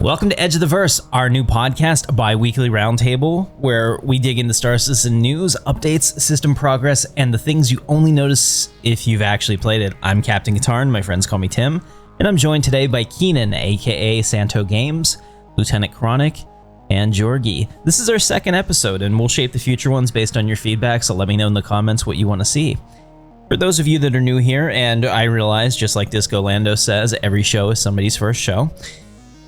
Welcome to Edge of the Verse, our new podcast, a bi-weekly roundtable where we dig into Star Citizen news, updates, system progress, and the things you only notice if you've actually played it. I'm Captain Katarn, my friends call me Tim, and I'm joined today by Keenan, aka Santo Games, Lieutenant Chronic, and Georgie. This is our second episode, and we'll shape the future ones based on your feedback, so let me know in the comments what you want to see. For those of you that are new here, and I realize, just like Disco Lando says, every show is somebody's first show,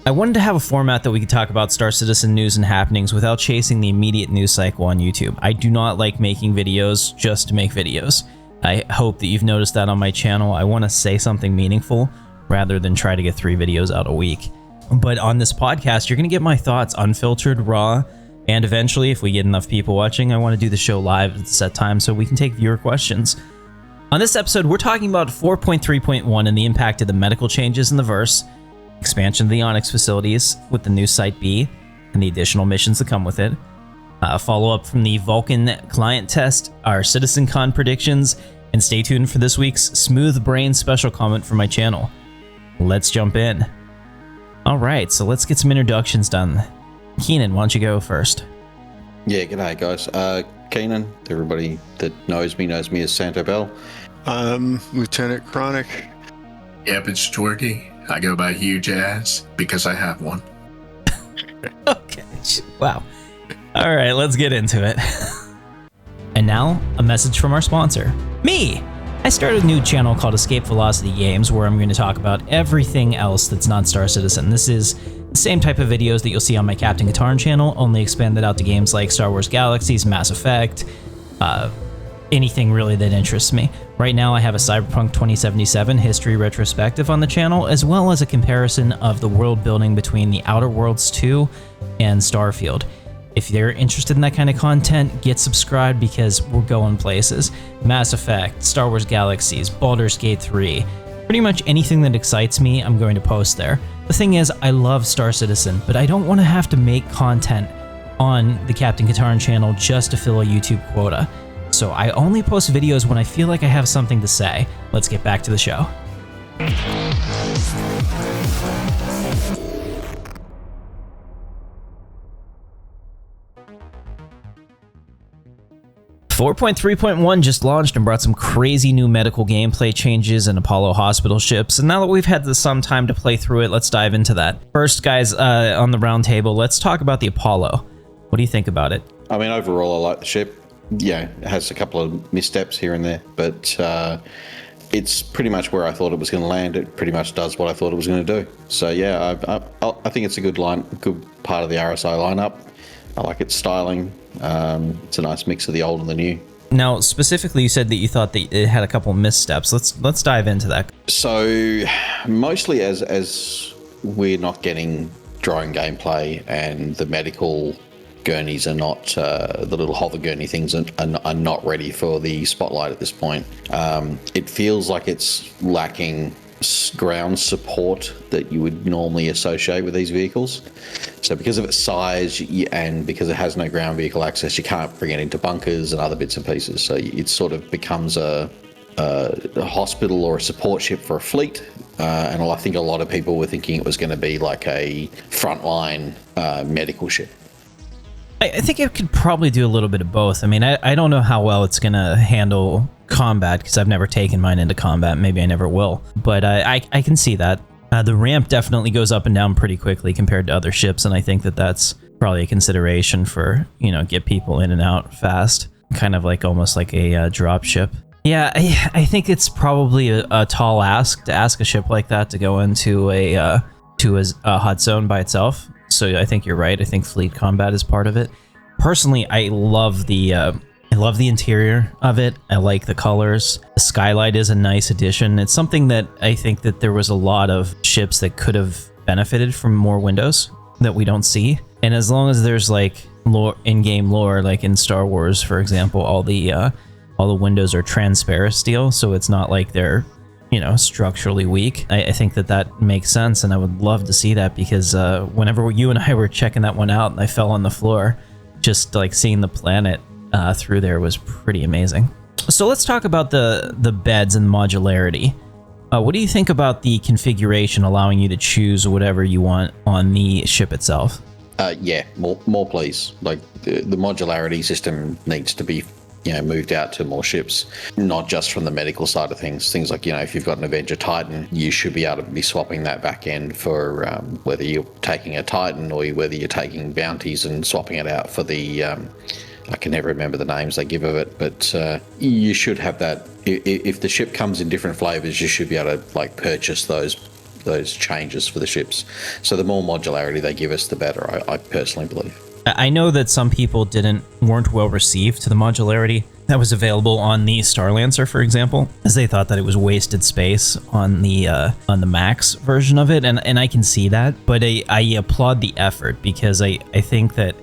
I wanted to have a format that we could talk about Star Citizen news and happenings without chasing the immediate news cycle on YouTube. I do not like making videos just to make videos. I hope that you've noticed that on my channel. I want to say something meaningful rather than try to get 3 videos out a week. But on this podcast, you're going to get my thoughts unfiltered, raw, and eventually, if we get enough people watching, I want to do the show live at the set time so we can take viewer questions. On this episode, we're talking about 4.3.1 and the impact of the medical changes in the verse, expansion of the Onyx facilities with the new Site B and the additional missions that come with it, follow-up from the Vulkan client test, our Citizencon predictions, and stay tuned for this week's Smooth Brain special comment from my channel. Let's jump in. Alright, so let's get some introductions done. Keenan, why don't you go first? Yeah, g'day guys. Keenan, everybody that knows me as Santo Bell. Lieutenant Chronic. Yep, it's Georgie. I go by Huge Ass because I have one. Okay, wow. All right, let's get into it. And now, a message from our sponsor, me. I started a new channel called Escape Velocity Games where I'm going to talk about everything else that's not Star Citizen. This is the same type of videos that you'll see on my Captain Katarn channel, only expanded out to games like Star Wars Galaxies, Mass Effect, anything really that interests me. Right now I have a Cyberpunk 2077 history retrospective on the channel, as well as a comparison of the world building between the Outer Worlds 2 and Starfield. If you're interested in that kind of content, get subscribed because we're going places. Mass Effect, Star Wars Galaxies, Baldur's Gate 3, pretty much anything that excites me, I'm going to post there. The thing is, I love Star Citizen, but I don't want to have to make content on the Captain Katarn channel just to fill a YouTube quota. So I only post videos when I feel like I have something to say. Let's get back to the show. 4.3.1 just launched and brought some crazy new medical gameplay changes in Apollo hospital ships, and now that we've had some time to play through it, let's dive into that. First, guys, on the round table, let's talk about the Apollo. What do you think about it? I mean, overall, I like the ship. Yeah, it has a couple of missteps here and there, but it's pretty much where I thought it was going to land. It pretty much does what I thought it was going to do. So yeah, I think it's a good part of the RSI lineup. I like its styling. It's a nice mix of the old and the new. Now, specifically, you said that you thought that it had a couple missteps. Let's dive into that. So mostly as we're not getting drone gameplay and the medical gurneys are not, the little hover gurney things are not ready for the spotlight at this point. It feels like it's lacking ground support that you would normally associate with these vehicles. So because of its size and because it has no ground vehicle access, you can't bring it into bunkers and other bits and pieces. So it sort of becomes a hospital or a support ship for a fleet. And I think a lot of people were thinking it was going to be like a frontline medical ship. I think it could probably do a little bit of both. I mean, I don't know how well it's going to handle combat because I've never taken mine into combat. Maybe I never will. But I can see that. The ramp definitely goes up and down pretty quickly compared to other ships, and I think that that's probably a consideration for, get people in and out fast. Kind of like almost like a drop ship. Yeah, I think it's probably a tall ask to ask a ship like that to go into a hot zone by itself. So I think you're right. I think fleet combat is part of it. Personally, I love the interior of it. I like the colors. The skylight is a nice addition. It's something that I think that there was a lot of ships that could have benefited from more windows that we don't see. And as long as there's like in-game lore, like in Star Wars, for example, all the windows are transparent steel, so it's not like they're structurally weak. I think that makes sense, and I would love to see that because whenever you and I were checking that one out and I fell on the floor, just like seeing the planet through there was pretty amazing. So let's talk about the beds and modularity. What do you think about the configuration allowing you to choose whatever you want on the ship itself? Yeah, more please. Like the modularity system needs to be, moved out to more ships, not just from the medical side of things. Things like, if you've got an Avenger Titan, you should be able to be swapping that back end for whether you're taking a Titan or whether you're taking bounties and swapping it out for the, I can never remember the names they give of it, but you should have that. If the ship comes in different flavors, you should be able to purchase those changes for the ships. So the more modularity they give us, the better, I personally believe. I know that some people weren't well received to the modularity that was available on the Starlancer, for example, as they thought that it was wasted space on the Max version of it, and I can see that, but I applaud the effort, because I think that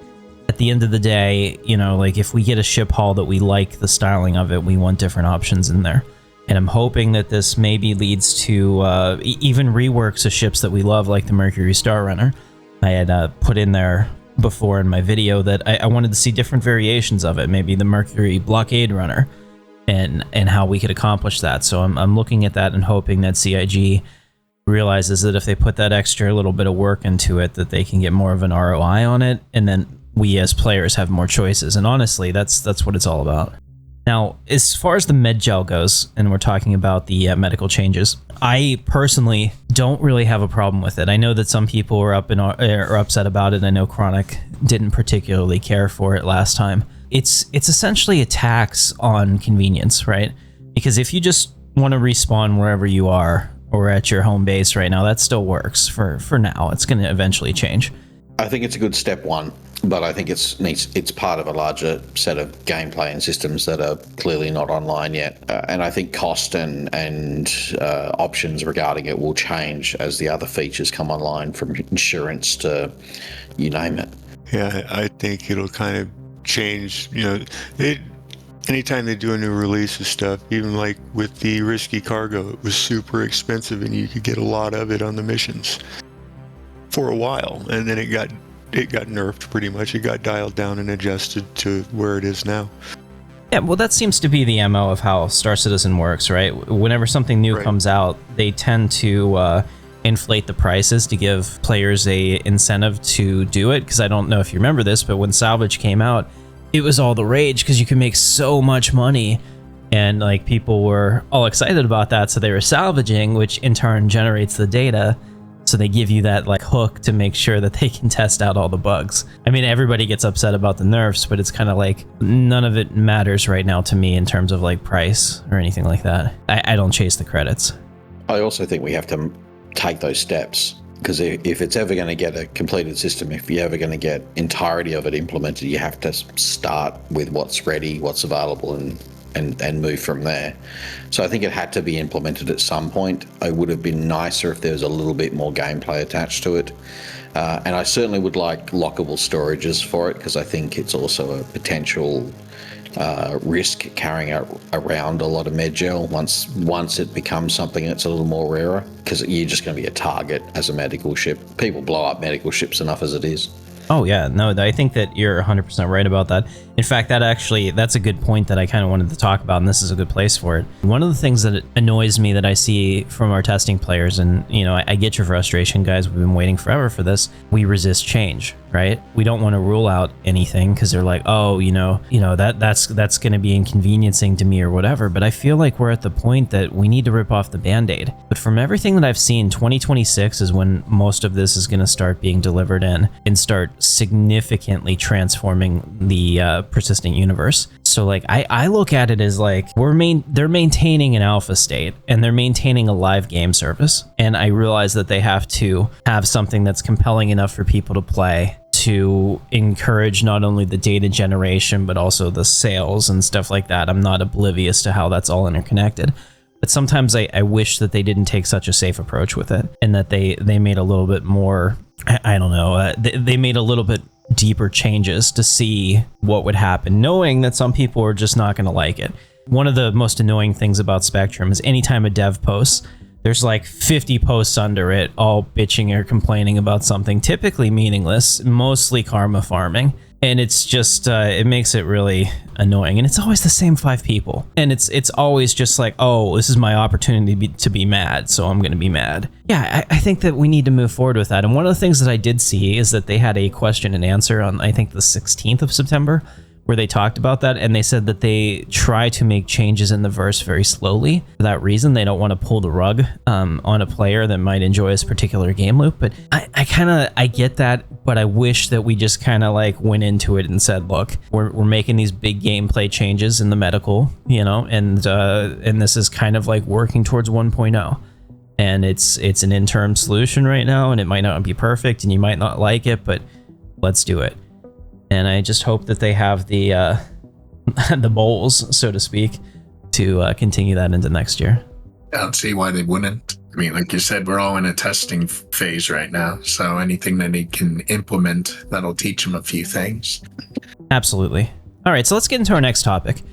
at the end of the day, if we get a ship haul that we like the styling of it, we want different options in there. And I'm hoping that this maybe leads to even reworks of ships that we love, like the Mercury Star Runner. I had put in there before in my video that I wanted to see different variations of it, maybe the Mercury Blockade Runner, and how we could accomplish that. So I'm looking at that and hoping that CIG realizes that if they put that extra little bit of work into it, that they can get more of an ROI on it, and then we as players have more choices. And honestly, that's what it's all about. Now, as far as the med gel goes, and we're talking about the medical changes, I personally don't really have a problem with it. I know that some people are upset about it. I know Chronic didn't particularly care for it last time. It's essentially a tax on convenience, right? Because if you just want to respawn wherever you are or at your home base right now, that still works for now. It's going to eventually change. I think it's a good step one, but I think it's part of a larger set of gameplay and systems that are clearly not online yet. And I think cost and options regarding it will change as the other features come online, from insurance to you name it. Yeah, I think it'll kind of change. Anytime they do a new release of stuff, even like with the risky cargo, it was super expensive and you could get a lot of it on the missions for a while, and then it got nerfed pretty much. It got dialed down and adjusted to where it is now. Yeah, well, that seems to be the MO of how Star Citizen works, right? Whenever something new comes out, they tend to inflate the prices to give players a incentive to do it. Because I don't know if you remember this, but when Salvage came out, it was all the rage because you could make so much money, and people were all excited about that, so they were salvaging, which in turn generates the data. So they give you that hook to make sure that they can test out all the bugs. I mean, everybody gets upset about the nerfs, but it's kind of none of it matters right now to me in terms of price or anything like that. I don't chase the credits. I also think we have to take those steps, because if it's ever going to get a completed system, if you're ever going to get entirety of it implemented, you have to start with what's ready, what's available, and move from there. So I think it had to be implemented at some point. It would have been nicer if there was a little bit more gameplay attached to it. And I certainly would like lockable storages for it, because I think it's also a potential risk carrying around a lot of med gel once it becomes something that's a little more rarer, because you're just going to be a target as a medical ship. People blow up medical ships enough as it is. Oh yeah, no, I think that you're 100% right about that. In fact, that's a good point that I kind of wanted to talk about, and this is a good place for it. One of the things that annoys me that I see from our testing players, and I get your frustration, guys, we've been waiting forever for this. We resist change, right? We don't want to rule out anything because they're like, oh, that's going to be inconveniencing to me or whatever. But I feel like we're at the point that we need to rip off the Band-Aid. But from everything that I've seen, 2026 is when most of this is going to start being delivered in and start significantly transforming the persistent universe. So I look at it as they're maintaining an alpha state and they're maintaining a live game service, and I realize that they have to have something that's compelling enough for people to play to encourage not only the data generation but also the sales and stuff like that. I'm not oblivious to how that's all interconnected, but sometimes I wish that they didn't take such a safe approach with it, and that they made a little bit more, I don't know, they made a little bit deeper changes to see what would happen, knowing that some people are just not going to like it. One of the most annoying things about Spectrum is anytime a dev posts, there's 50 posts under it, all bitching or complaining about something typically meaningless, mostly karma farming. And it's just, it makes it really annoying. And it's always the same 5 people. And it's always just like, oh, this is my opportunity to be mad, so I'm going to be mad. Yeah, I think that we need to move forward with that. And one of the things that I did see is that they had a question and answer on, I think, the 16th of September, where they talked about that, and they said that they try to make changes in the verse very slowly. For that reason, they don't want to pull the rug on a player that might enjoy this particular game loop. But I get that, but I wish that we just kind of like went into it and said, look, we're making these big gameplay changes in the medical, and this is kind of like working towards 1.0. And it's an interim solution right now, and it might not be perfect, and you might not like it, but let's do it. And I just hope that they have the the bowls, so to speak, to continue that into next year. I don't see why they wouldn't. I mean, like you said, we're all in a testing phase right now. So anything that they can implement, that'll teach them a few things. Absolutely. All right, so let's get into our next topic.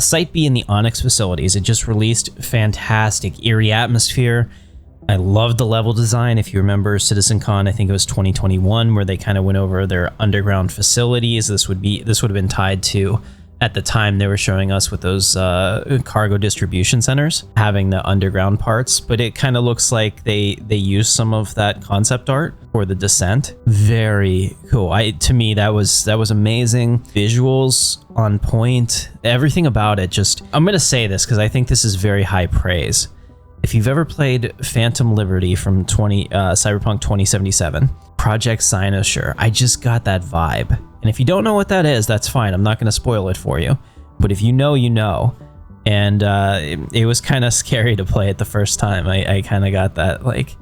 Site B in the Onyx Facilities. It just released fantastic, eerie atmosphere. I love the level design. If you remember Citizencon, I think it was 2021, where they kind of went over their underground facilities. This would have been tied to, at the time they were showing us with those cargo distribution centers having the underground parts, but it kind of looks like they used some of that concept art for the descent. Very cool. To me, that was amazing. Visuals on point. Everything about it. I'm gonna say this because I think this is very high praise. If you've ever played Phantom Liberty from Cyberpunk 2077, Project Cynosure, I just got that vibe. And if you don't know what that is, that's fine. I'm not going to spoil it for you. But if you know, you know. And it was kind of scary to play it the first time. I kind of got that, like,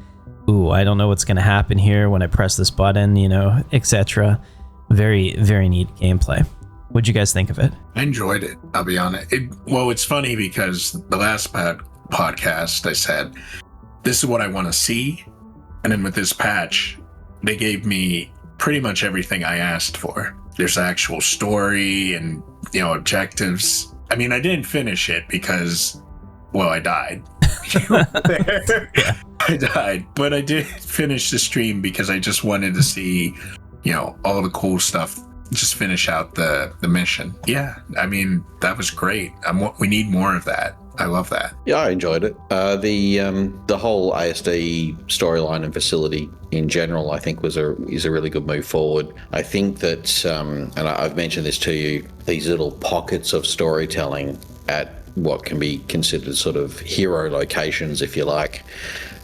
ooh, I don't know what's going to happen here when I press this button, etc. Very, very neat gameplay. What'd you guys think of it? I enjoyed it, I'll be honest. It's funny because the last podcast I said, this is what I want to see. And then with this patch, they gave me pretty much everything I asked for. There's actual story and, objectives. I mean, I didn't finish it because, I died. Yeah. I died, but I did finish the stream because I just wanted to see, all the cool stuff. Just finish out the mission. Yeah, I mean, that was great. We need more of that. I love that. Yeah, I enjoyed it. The whole ASD storyline and facility in general, I think, is a really good move forward. I think that, and I've mentioned this to you, these little pockets of storytelling at what can be considered sort of hero locations, if you like,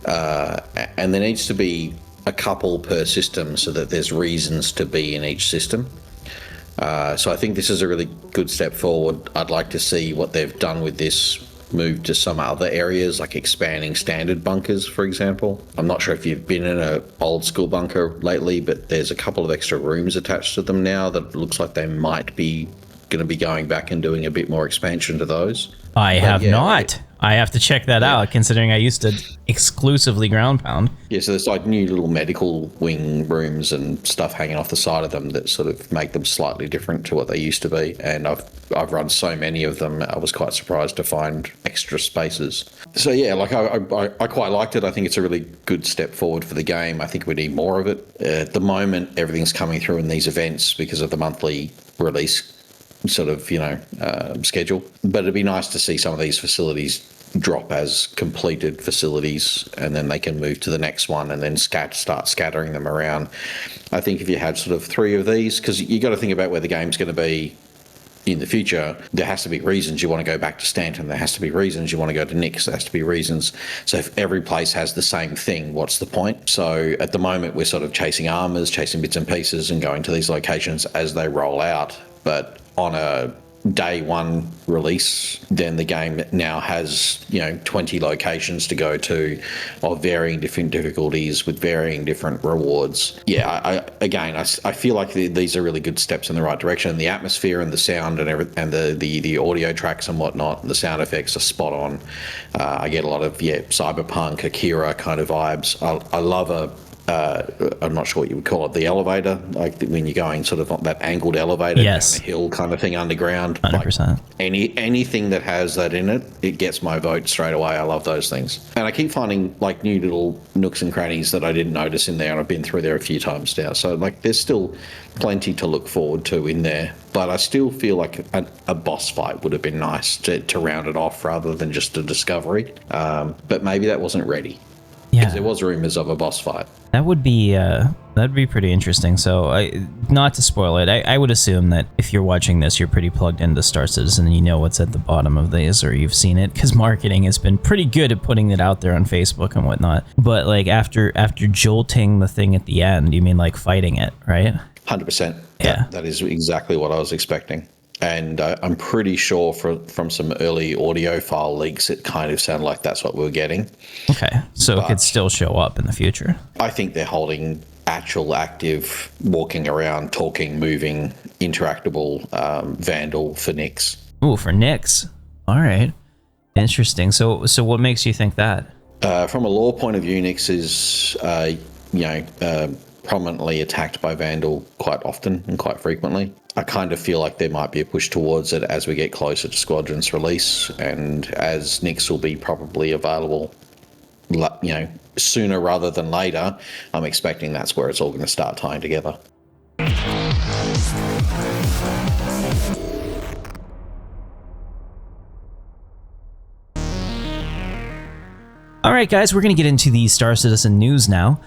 and there needs to be a couple per system so that there's reasons to be in each system. So I think this is a really good step forward. I'd like to see what they've done with this move to some other areas, like expanding standard bunkers, for example. I'm not sure if you've been in an old school bunker lately, but there's a couple of extra rooms attached to them now that looks like they might be going to be going back and doing a bit more expansion to those. I have not. I have to check that out, considering I used to exclusively ground pound. Yeah, so there's like new little medical wing rooms and stuff hanging off the side of them that sort of make them slightly different to what they used to be. And I've run so many of them, I was quite surprised to find extra spaces. So yeah, like I quite liked it. I think it's a really good step forward for the game. I think we need more of it. At the moment, everything's coming through in these events because of the monthly release sort of, schedule. But it'd be nice to see some of these facilities drop as completed facilities, and then they can move to the next one and then start scattering them around. I think if you had sort of 3 of these, because you got to think about where the game's going to be in the future, there has to be reasons you want to go back to Stanton. There has to be reasons you want to go to Nix. There has to be reasons. So if every place has the same thing, what's the point? So at the moment, we're sort of chasing armors, chasing bits and pieces, and going to these locations as they roll out. But on a day one release, then the game now has 20 locations to go to of varying different difficulties with varying different rewards. I feel like these are really good steps in the right direction. The atmosphere and the sound and and the audio tracks and whatnot, the sound effects are spot on. I get a lot of cyberpunk, Akira kind of vibes. I love I'm not sure what you would call it, the elevator, like when you're going sort of on that angled elevator down a hill kind of thing underground. 100%. Like anything that has that in it, it gets my vote straight away. I love those things. And I keep finding like new little nooks and crannies that I didn't notice in there, and I've been through there a few times now. So like there's still plenty to look forward to in there. But I still feel like a boss fight would have been nice to round it off rather than just a discovery. But maybe that wasn't ready. Yeah, because there was rumors of a boss fight. That would be pretty interesting. So, not to spoil it, I would assume that if you're watching this, you're pretty plugged into Star Citizen and you know what's at the bottom of these, or you've seen it, because marketing has been pretty good at putting it out there on Facebook and whatnot. But like after jolting the thing at the end, you mean like fighting it, right? 100%. Yeah, that is exactly what I was expecting. And I'm pretty sure from some early audio file leaks, it kind of sounded like that's what we were getting. Okay, so it could still show up in the future. I think they're holding actual active, walking around, talking, moving, interactable Vanduul for Nyx. Ooh, for Nyx. All right. Interesting. So what makes you think that? From a lore point of view, Nyx is, prominently attacked by Vanduul quite often and quite frequently. I kind of feel like there might be a push towards it as we get closer to Squadron's release, and as Nyx will be probably available, sooner rather than later. I'm expecting that's where it's all going to start tying together. All right, guys, we're going to get into the Star Citizen news now.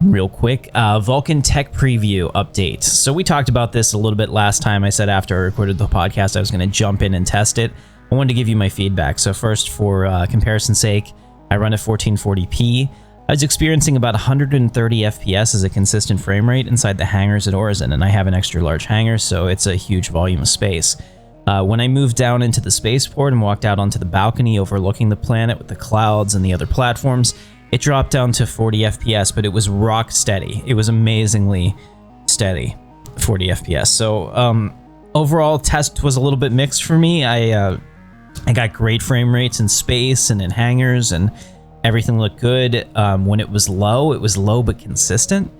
Real quick, Vulkan tech preview update. So we talked about this a little bit last time. I said after I recorded the podcast, I was going to jump in and test it. I wanted to give you my feedback. So first, for comparison's sake, I run at 1440p. I was experiencing about 130 FPS as a consistent frame rate inside the hangars at Orison, and I have an extra large hangar, so it's a huge volume of space. When I moved down into the spaceport and walked out onto the balcony overlooking the planet with the clouds and the other platforms, it dropped down to 40 FPS, but it was rock steady. It was amazingly steady, 40 FPS. So overall, test was a little bit mixed for me. I got great frame rates in space and in hangars, and everything looked good. When it was low but consistent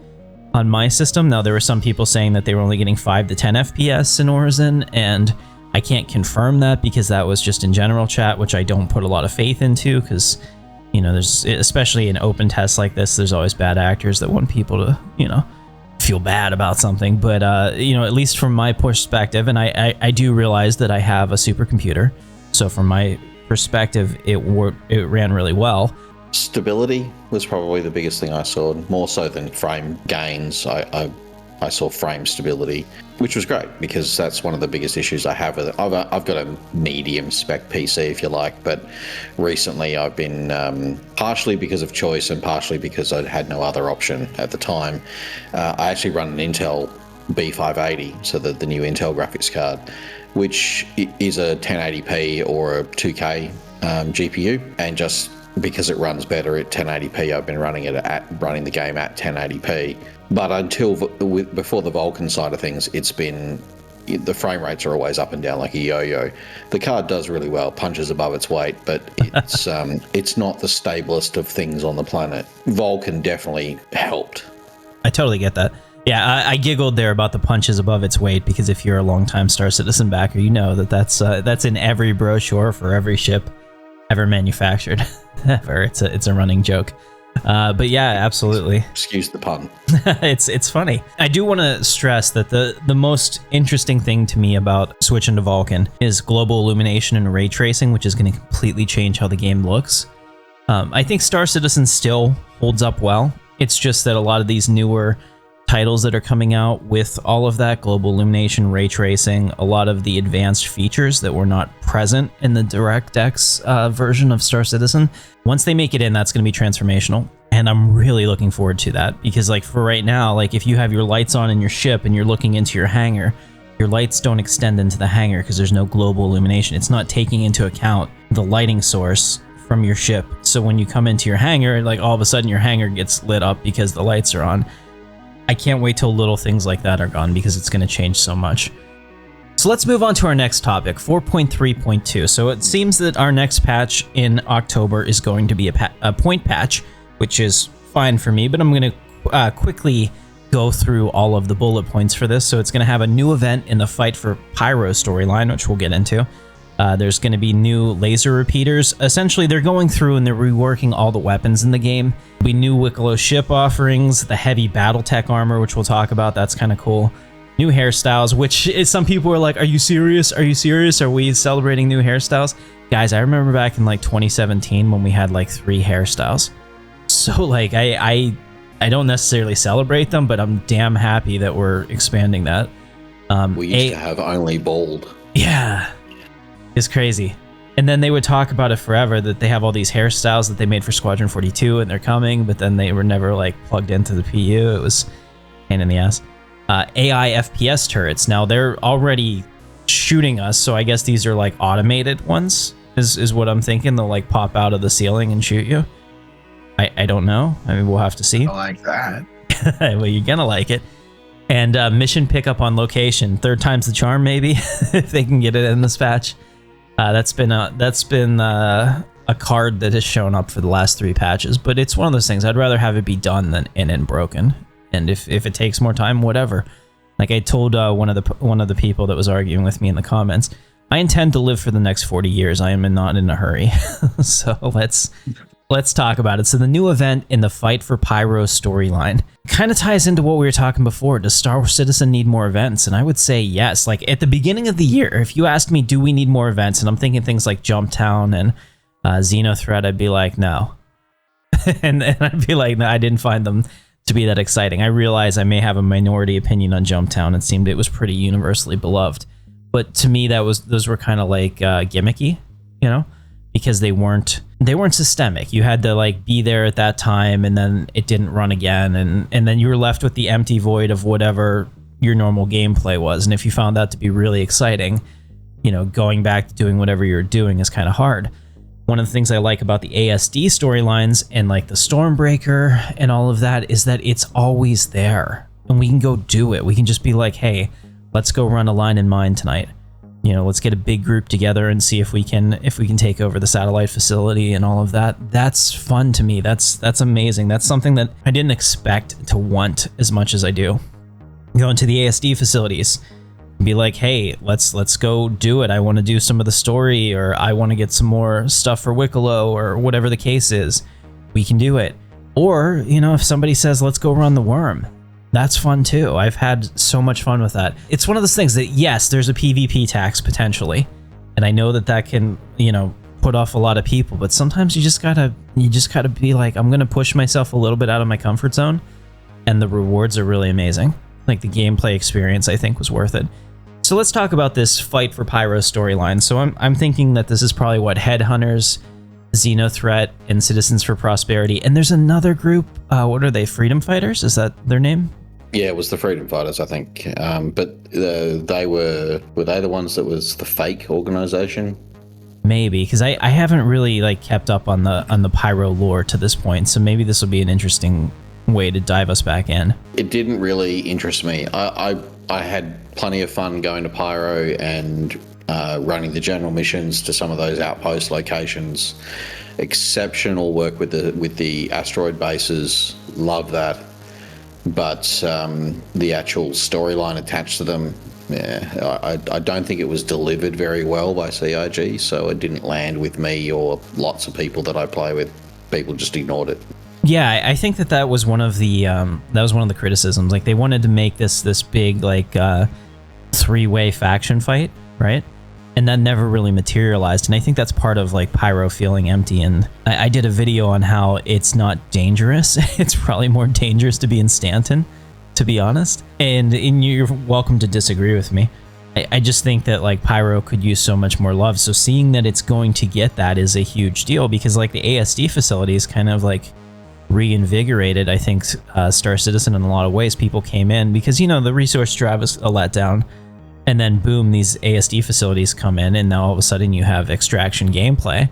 on my system. Now, there were some people saying that they were only getting 5 to 10 FPS in Orison, and I can't confirm that because that was just in general chat, which I don't put a lot of faith into because, there's, especially in open tests like this, there's always bad actors that want people to, feel bad about something. But, at least from my perspective, and I do realize that I have a supercomputer. So from my perspective, it ran really well. Stability was probably the biggest thing I saw, more so than frame gains. I saw frame stability, which was great because that's one of the biggest issues I have with it. I've got a medium spec PC, if you like, but recently I've been, partially because of choice and partially because I had no other option at the time, I actually run an Intel B580, so the new Intel graphics card, which is a 1080p or a 2K GPU, and just because it runs better at 1080p, I've been running the game at 1080p. But before the Vulkan side of things, the frame rates are always up and down like a yo-yo. The card does really well, punches above its weight, but it's not the stablest of things on the planet. Vulkan definitely helped. I totally get that. Yeah, I giggled there about the punches above its weight because if you're a longtime Star Citizen backer, you know that's in every brochure for every ship ever manufactured. Ever. It's a running joke. But yeah, absolutely. Excuse the pun. It's funny. I do want to stress that the most interesting thing to me about switching to Vulkan is global illumination and ray tracing, which is going to completely change how the game looks. I think Star Citizen still holds up well. It's just that a lot of these newer titles that are coming out with all of that global illumination, ray tracing, a lot of the advanced features that were not present in the DirectX version of Star Citizen. Once they make it in, that's going to be transformational. And I'm really looking forward to that because for right now, if you have your lights on in your ship and you're looking into your hangar, your lights don't extend into the hangar because there's no global illumination. It's not taking into account the lighting source from your ship. So when you come into your hangar, all of a sudden your hangar gets lit up because the lights are on. I can't wait till little things like that are gone because it's going to change so much. So let's move on to our next topic, 4.3.2. So it seems that our next patch in October is going to be a point patch, which is fine for me, but I'm going to quickly go through all of the bullet points for this. So it's going to have a new event in the Fight for Pyro storyline, which we'll get into. There's going to be new laser repeaters. Essentially, they're going through and they're reworking all the weapons in the game. We new Wicklow ship offerings, the heavy BattleTech armor, which we'll talk about. That's kind of cool. New hairstyles, which is, some people are like, are you serious? Are you serious? Are we celebrating new hairstyles? Guys, I remember back in like 2017 when we had like 3 hairstyles. So like, I don't necessarily celebrate them, but I'm damn happy that we're expanding that. We used to have only bald. Yeah. It's crazy. And then they would talk about it forever, that they have all these hairstyles that they made for Squadron 42 and they're coming, but then they were never like plugged into the PU. It was a pain in the ass. AI FPS turrets. Now they're already shooting us, so I guess these are like automated ones, is what I'm thinking. They'll like pop out of the ceiling and shoot you. I don't know. I mean, we'll have to see. I like that. Well, you're gonna like it. And mission pickup on location. 3rd time's the charm, maybe, if they can get it in this patch. That's been a card that has shown up for the last 3 patches, but it's one of those things. I'd rather have it be done than in and broken. And if it takes more time, whatever. Like I told one of the people that was arguing with me in the comments, I intend to live for the next 40 years. I am not in a hurry. So let's talk about it. So the new event in the Fight for Pyro storyline kind of ties into what we were talking before. Does Star Wars Citizen need more events? And I would say yes. Like at the beginning of the year, if you asked me, do we need more events? And I'm thinking things like Jump Town and Xenothreat, I'd be like, no. and I'd be like, no, I didn't find them to be that exciting. I realize I may have a minority opinion on Jump Town. It seemed it was pretty universally beloved. But to me, those were kind of like gimmicky, you know? Because they weren't systemic. You had to like be there at that time, and then it didn't run again, and then you were left with the empty void of whatever your normal gameplay was. And if you found that to be really exciting, you know, going back to doing whatever you're doing is kind of hard. One of the things I like about the ASD storylines and like the Stormbreaker and all of that is that it's always there, and we can go do it. We can just be like, hey, let's go run a line in mine tonight. You know, let's get a big group together and see if we can take over the satellite facility and all of that. That's fun to me. That's amazing. That's something that I didn't expect to want as much as I do. Go into the ASD facilities and be like, hey, let's go do it. I want to do some of the story, or I want to get some more stuff for Wicklow, or whatever the case is. We can do it. Or, you know, if somebody says, let's go run the worm, that's fun too. I've had so much fun with that. It's one of those things that, yes, there's a PvP tax potentially, and I know that can, you know, put off a lot of people, but sometimes you just gotta be like, I'm gonna push myself a little bit out of my comfort zone, and the rewards are really amazing. Like the gameplay experience, I think, was worth it. So let's talk about this Fight for Pyro storyline. So I'm thinking that this is probably what Headhunters, Xenothreat, and Citizens for Prosperity, and there's another group. What are they? Freedom Fighters? Is that their name? Yeah, it was the Freedom Fighters, I think. But they were they the ones that was the fake organization? Maybe, because I haven't really like kept up on the Pyro lore to this point, so maybe this will be an interesting way to dive us back in. It didn't really interest me. I had plenty of fun going to Pyro and running the general missions to some of those outpost locations. Exceptional work with the asteroid bases. Love that. But the actual storyline attached to them, yeah, I don't think it was delivered very well by CIG, so it didn't land with me or lots of people that I play with. People just ignored it. Yeah, I think that was one of the criticisms. Like they wanted to make this big like 3-way faction fight, right? And that never really materialized. And I think that's part of like Pyro feeling empty. And I did a video on how it's not dangerous. It's probably more dangerous to be in Stanton, to be honest. And you're welcome to disagree with me. I just think that like Pyro could use so much more love. So seeing that it's going to get that is a huge deal, because like the ASD facility is kind of like reinvigorated, I think, Star Citizen in a lot of ways. People came in because, you know, the resource drive was a letdown. And then boom, these ASD facilities come in, and now all of a sudden you have extraction gameplay,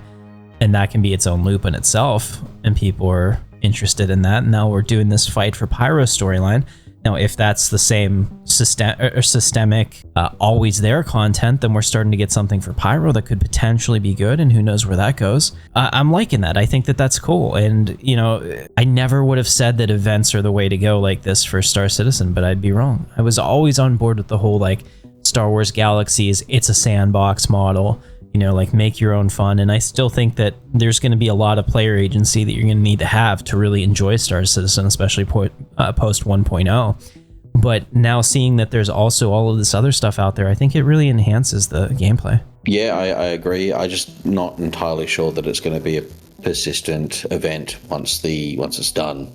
and that can be its own loop in itself, and people are interested in that. And now we're doing this Fight for Pyro storyline, Now, if that's the same systemic, always there content, then we're starting to get something for Pyro that could potentially be good, and who knows where that goes. I'm liking that. I think that that's cool. And, you know, I never would have said that events are the way to go like this for Star Citizen, but I'd be wrong. I was always on board with the whole, like, Star Wars Galaxies, it's a sandbox model, you know, like make your own fun. And I still think that there's going to be a lot of player agency that you're going to need to have to really enjoy Star Citizen, especially post 1.0. But now seeing that there's also all of this other stuff out there, I think it really enhances the gameplay. Yeah, I agree. I'm just not entirely sure that it's going to be a persistent event once it's done.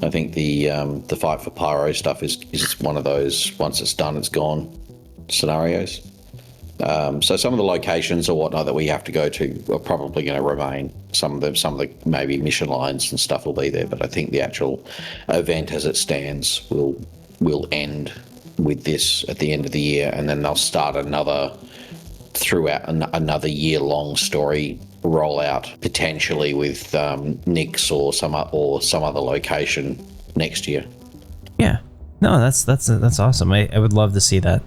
I think the fight for Pyro stuff is one of those once it's done, it's gone scenarios. So some of the locations or whatnot that we have to go to are probably going to remain. Some of the maybe mission lines and stuff will be there, but I think the actual event as it stands will end with this at the end of the year, and then they'll start another year-long story rollout, potentially with Nyx or some other location next year. Yeah, no, that's awesome. I would love to see that.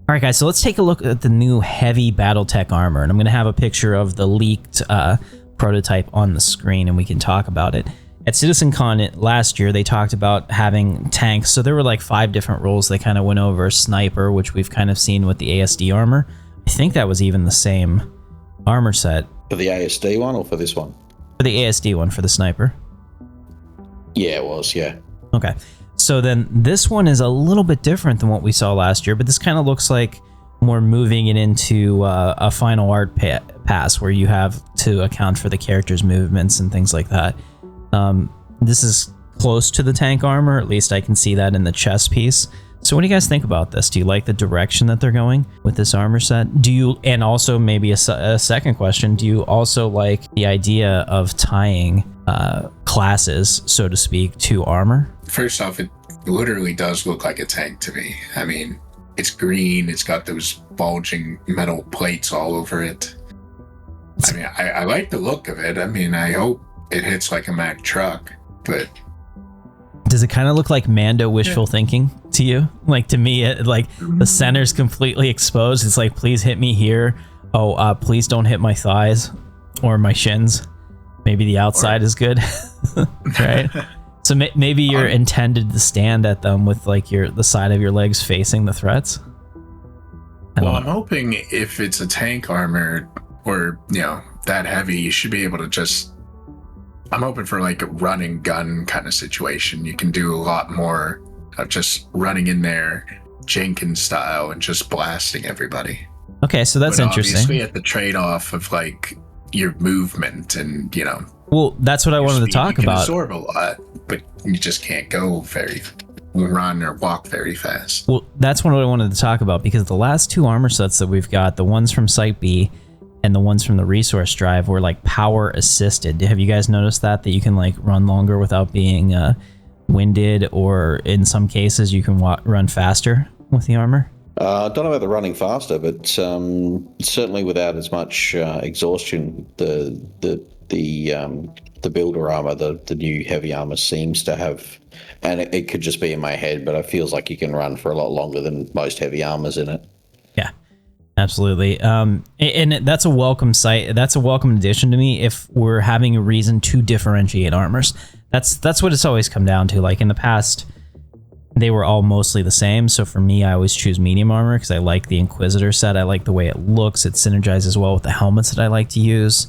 All right, guys, so let's take a look at the new heavy BattleTech armor, and I'm going to have a picture of the leaked prototype on the screen, and we can talk about it. At Citizencon last year, they talked about having tanks, so there were like 5 different roles. They kind of went over sniper, which we've kind of seen with the ASD armor. I think that was even the same armor set. For the ASD one or for this one? For the ASD one, for the sniper. Yeah, it was, yeah. Okay. So then this one is a little bit different than what we saw last year, but this kind of looks like more moving it into a final art pass where you have to account for the character's movements and things like that. This is close to the tank armor, at least I can see that in the chest piece. So what do you guys think about this? Do you like the direction that they're going with this armor set? And also maybe a second question, do you also like the idea of tying classes, so to speak, to armor? First off, it literally does look like a tank to me. I mean, it's green, it's got those bulging metal plates all over it. I mean, I like the look of it. I mean, I hope it hits like a Mack truck, but... Does it kind of look like Mando wishful thinking to you? Like, to me, like, the center's completely exposed. It's like, please hit me here. Oh, please don't hit my thighs or my shins. Maybe the outside is good, right? So maybe you're intended to stand at them with like the side of your legs facing the threats. Well, I'm hoping if it's a tank armor or, you know, that heavy, you should be able to just... I'm hoping for like a run and gun kind of situation. You can do a lot more of just running in there, Jenkins style, and just blasting everybody. Okay, so that's interesting. Obviously at the trade-off of like your movement and, you know... Well, that's what I wanted to talk about. You can absorb a lot, but you just can't run or walk very fast. Well, that's what I wanted to talk about, because the last 2 armor sets that we've got, the ones from Site B and the ones from the resource drive, were like power assisted. Have you guys noticed that you can like run longer without being winded, or in some cases you can run faster with the armor? I don't know about the running faster, but certainly without as much exhaustion, the builder armor, the new heavy armor seems to have, and it could just be in my head, but it feels like you can run for a lot longer than most heavy armors in it. Yeah, absolutely. And that's a welcome sight. That's a welcome addition to me if we're having a reason to differentiate armors. That's what it's always come down to. Like in the past, they were all mostly the same. So for me, I always choose medium armor because I like the Inquisitor set. I like the way it looks. It synergizes well with the helmets that I like to use.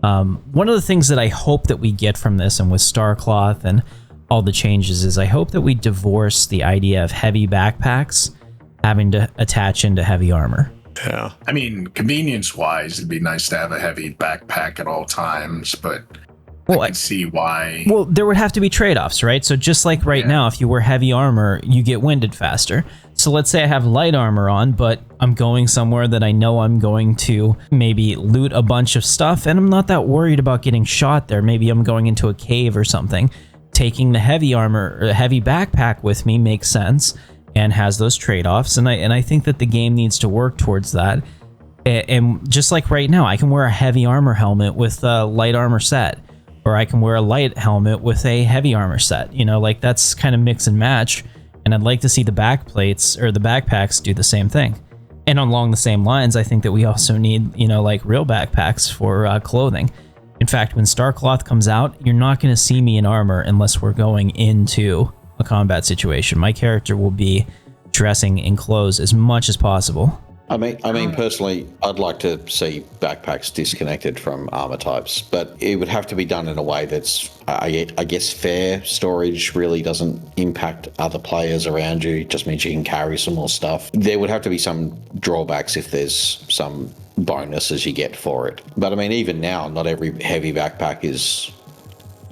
One of the things that I hope that we get from this, and with Starcloth and all the changes, is I hope that we divorce the idea of heavy backpacks having to attach into heavy armor. Yeah. I mean, convenience-wise, it'd be nice to have a heavy backpack at all times, but I can see why. Well, there would have to be trade-offs, right? So just like now, if you wear heavy armor, you get winded faster. So let's say I have light armor on, but I'm going somewhere that I know I'm going to maybe loot a bunch of stuff, and I'm not that worried about getting shot there. Maybe I'm going into a cave or something. Taking the heavy armor or heavy backpack with me makes sense and has those trade-offs, and I think that the game needs to work towards that. And just like right now, I can wear a heavy armor helmet with a light armor set, or I can wear a light helmet with a heavy armor set. You know, like that's kind of mix and match. And I'd like to see the back plates or the backpacks do the same thing. And along the same lines, I think that we also need, like real backpacks for clothing. In fact, when Starcloth comes out, you're not going to see me in armor unless we're going into a combat situation. My character will be dressing in clothes as much as possible. I mean, personally, I'd like to see backpacks disconnected from armor types, but it would have to be done in a way that's, I guess, fair. Storage really doesn't impact other players around you. It just means you can carry some more stuff. There would have to be some drawbacks if there's some bonuses you get for it. But I mean, even now, not every heavy backpack is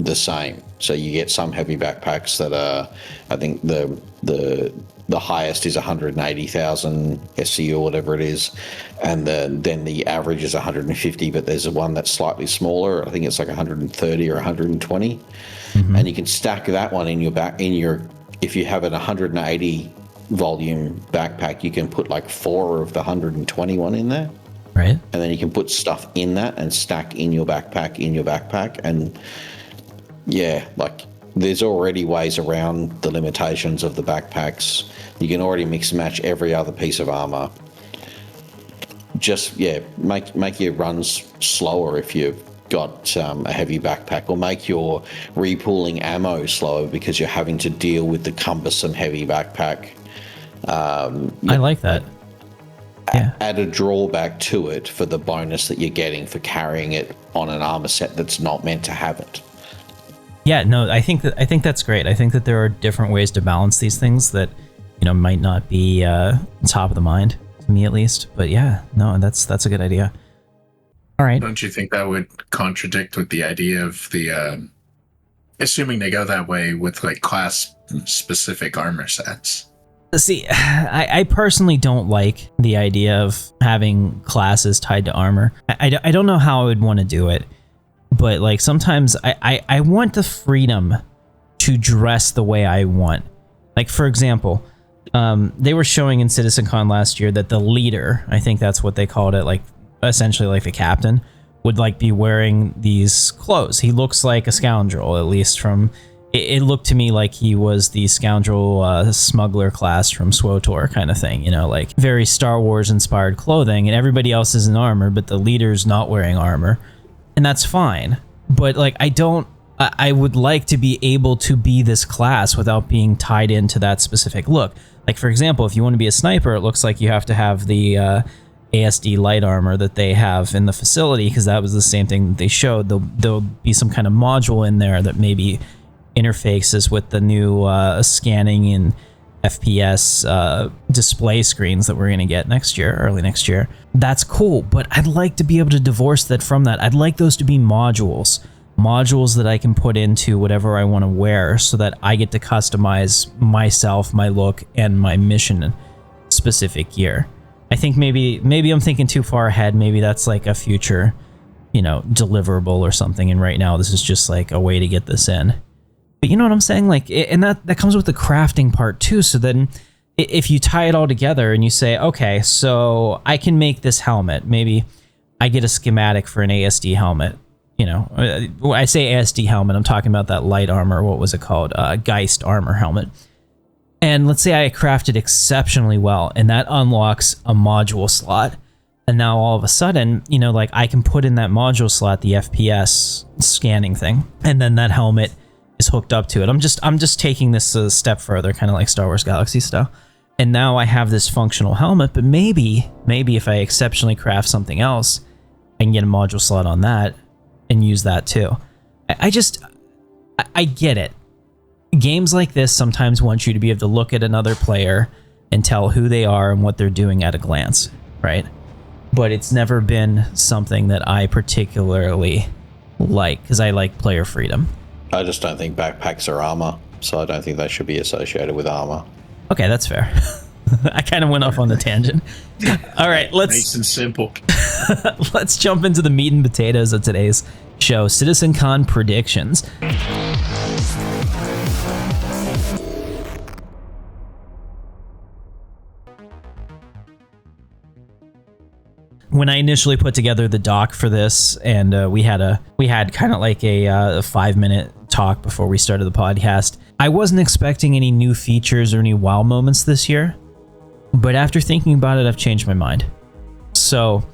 the same. So you get some heavy backpacks that are, I think the highest is 180,000 SCU or whatever it is, and then the average is 150. But there's one that's slightly smaller. I think it's like 130 or 120, and you can stack that one in your if you have an 180 volume backpack, you can put like 4 of the 121 in there, right? And then you can put stuff in that and stack in your backpack, and yeah, like there's already ways around the limitations of the backpacks. You can already mix and match every other piece of armor. Just, make your runs slower if you've got a heavy backpack, or make your repooling ammo slower because you're having to deal with the cumbersome heavy backpack. I like that. Yeah. Add a drawback to it for the bonus that you're getting for carrying it on an armor set that's not meant to have it. Yeah, no, I think that's great. I think that there are different ways to balance these things that, might not be top of the mind to me at least. But yeah, no, that's a good idea. All right. Don't you think that would contradict with the idea of the, assuming they go that way with like class specific armor sets? See, I personally don't like the idea of having classes tied to armor. I don't know how I would want to do it. But like sometimes I want the freedom to dress the way I want. Like for example, they were showing in Citizencon last year that the leader, I think that's what they called it, like essentially like the captain, would like be wearing these clothes. He looks like a scoundrel, at least from it looked to me like he was the scoundrel smuggler class from SWTOR kind of thing, like very Star Wars inspired clothing, and everybody else is in armor, but the leader's not wearing armor. And that's fine, but like I would like to be able to be this class without being tied into that specific look. Like for example, if you want to be a sniper, it looks like you have to have the ASD light armor that they have in the facility, because that was the same thing that they showed. There'll be some kind of module in there that maybe interfaces with the new scanning and FPS display screens that we're going to get early next year. That's cool, but I'd like to be able to divorce that from that. I'd like those to be modules that I can put into whatever I want to wear, so that I get to customize myself, my look, and my mission specific gear. I think maybe I'm thinking too far ahead. Maybe that's like a future, deliverable or something, and right now this is just like a way to get this in. But you know what I'm saying? Like, and that comes with the crafting part too. So then if you tie it all together and you say, okay, so I can make this helmet, maybe I get a schematic for an ASD helmet. When I say ASD helmet, I'm talking about that light armor. What was it called? Geist armor helmet. And let's say I craft it exceptionally well, and that unlocks a module slot. And now all of a sudden, like I can put in that module slot the FPS scanning thing, and then that helmet is hooked up to it. I'm just taking this a step further, kind of like Star Wars Galaxies style. And now I have this functional helmet, but maybe if I exceptionally craft something else, I can get a module slot on that and use that too. I get it. Games like this sometimes want you to be able to look at another player and tell who they are and what they're doing at a glance, right? But it's never been something that I particularly like, because I like player freedom. I just don't think backpacks are armor, so I don't think they should be associated with armor. Okay, that's fair. I kind of went off on the tangent. All right, nice and simple. Let's jump into the meat and potatoes of today's show, Citizencon Predictions. When I initially put together the doc for this, and we had kind of like a 5-minute talk before we started the podcast, I wasn't expecting any new features or any wow moments this year, but after thinking about it, I've changed my mind. So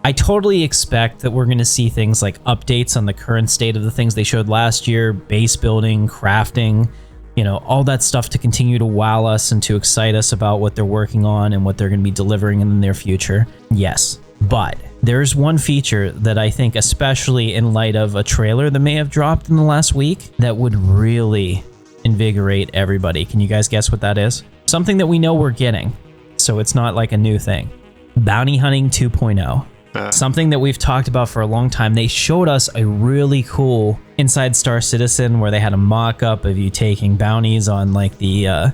I totally expect that we're going to see things like updates on the current state of the things they showed last year, base building, crafting, all that stuff to continue to wow us and to excite us about what they're working on and what they're going to be delivering in the near future. Yes, but there's one feature that I think, especially in light of a trailer that may have dropped in the last week, that would really invigorate everybody. Can you guys guess what that is? Something that we know we're getting, so it's not like a new thing. Bounty Hunting 2.0. Something that we've talked about for a long time. They showed us a really cool Inside Star Citizen where they had a mock-up of you taking bounties on like the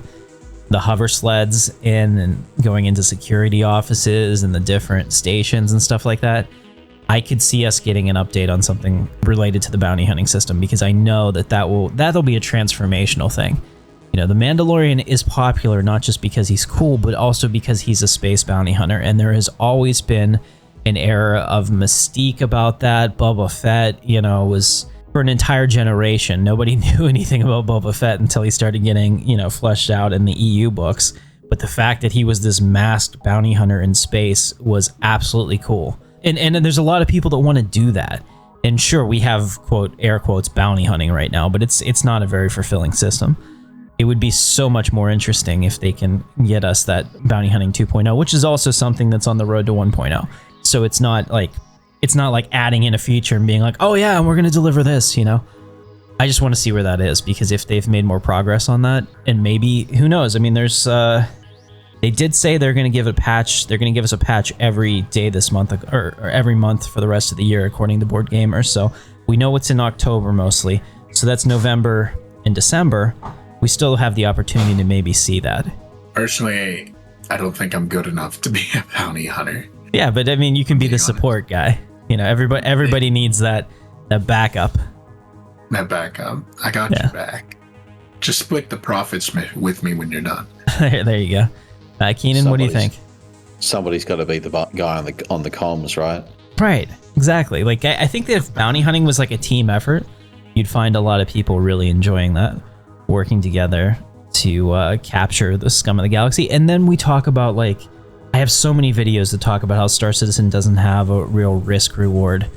hover sleds in and going into security offices and the different stations and stuff like that. I could see us getting an update on something related to the bounty hunting system, because I know that'll be a transformational thing. The Mandalorian is popular not just because he's cool, but also because he's a space bounty hunter, and there has always been an era of mystique about that. Boba Fett, was for an entire generation. Nobody knew anything about Boba Fett until he started getting, fleshed out in the EU books. But the fact that he was this masked bounty hunter in space was absolutely cool. And there's a lot of people that want to do that. And sure, we have, quote, air quotes, bounty hunting right now, but it's not a very fulfilling system. It would be so much more interesting if they can get us that bounty hunting 2.0, which is also something that's on the road to 1.0. So it's not like adding in a feature and being like, oh yeah, we're going to deliver this, I just want to see where that is, because if they've made more progress on that, and maybe, who knows? I mean, they did say they're going to give a patch. They're going to give us a patch every day this month, or every month for the rest of the year, according to Board Gamers. So we know what's in October mostly. So that's November and December. We still have the opportunity to maybe see that. Personally, I don't think I'm good enough to be a bounty hunter. Yeah, but I mean, you can be the support guy. Everybody needs that backup. That backup. I got you back. Just split the profits with me when you're done. There you go. Keenan, what do you think? Somebody's got to be the guy on the comms, right? Right, exactly. Like, I think that if bounty hunting was like a team effort, you'd find a lot of people really enjoying that, working together to capture the scum of the galaxy. And then we talk about, like, I have so many videos that talk about how Star Citizen doesn't have a real risk-reward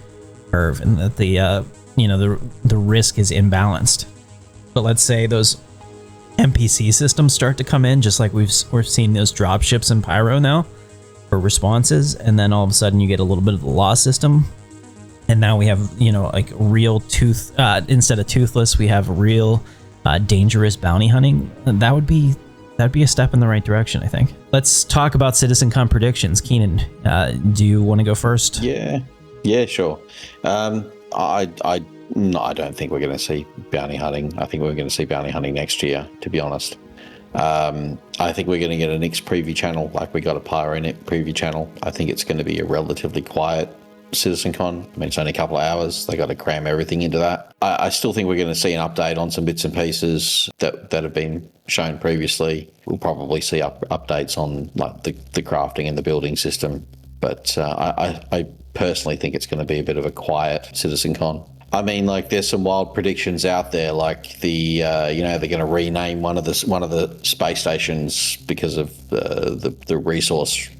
curve, and that the risk is imbalanced. But let's say those NPC systems start to come in, just like we're seeing those drop ships in Pyro now for responses, and then all of a sudden you get a little bit of the law system, and now we have like real instead of toothless, we have real dangerous bounty hunting. And that'd be a step in the right direction, I think. Let's talk about Citizencon predictions. Keenan, do you want to go first? Yeah, sure. I don't think we're going to see bounty hunting. I think we're going to see bounty hunting next year, to be honest. I think we're going to get an X preview channel like we got a PyroNet preview channel. I think it's going to be a relatively quiet Citizencon. I mean, it's only a couple of hours. They got to cram everything into that. I still think we're going to see an update on some bits and pieces that have been shown previously. We'll probably see updates on like the crafting and the building system. But I personally think it's going to be a bit of a quiet Citizencon. I mean, like, there's some wild predictions out there, like they're going to rename one of the space stations because of the resource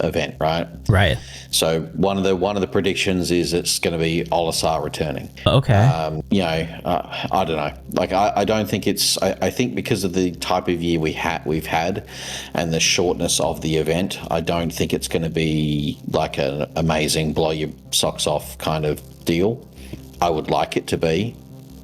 event, right? Right. So one of the predictions is it's going to be Olisar returning. Okay. I don't know. Like, I don't think it's. I think because of the type of year we've had, and the shortness of the event, I don't think it's going to be like an amazing blow your socks off kind of deal. I would like it to be,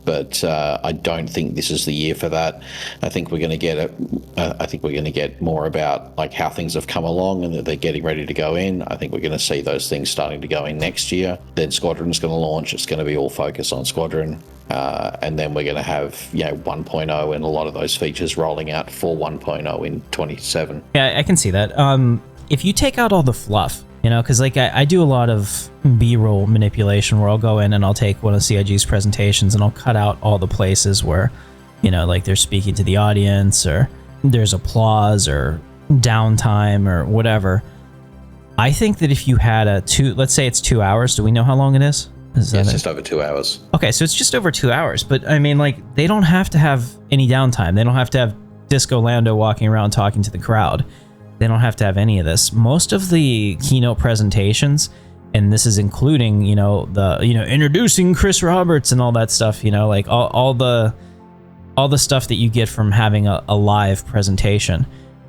but I don't think this is the year for that. I think we're going to get I think we're going to get more about like how things have come along and that they're getting ready to go in. I think we're going to see those things starting to go in next year. Then Squadron's going to launch. It's going to be all focused on Squadron, and then we're going to have 1.0 and a lot of those features rolling out for 1.0 in 27. Yeah, I can see that. If you take out all the fluff, because like I do a lot of B-roll manipulation where I'll go in and I'll take one of CIG's presentations and I'll cut out all the places where, like they're speaking to the audience or there's applause or downtime or whatever. I think that if you had let's say it's 2 hours. Do we know how long it is? Is Yeah, that it's it? just over 2 hours. Okay, so it's just over 2 hours, but I mean, like, they don't have to have any downtime. They don't have to have Disco Lando walking around talking to the crowd. They don't have to have any of this. Most of the keynote presentations, and this is including, introducing Chris Roberts and all that stuff, like all the stuff that you get from having a live presentation,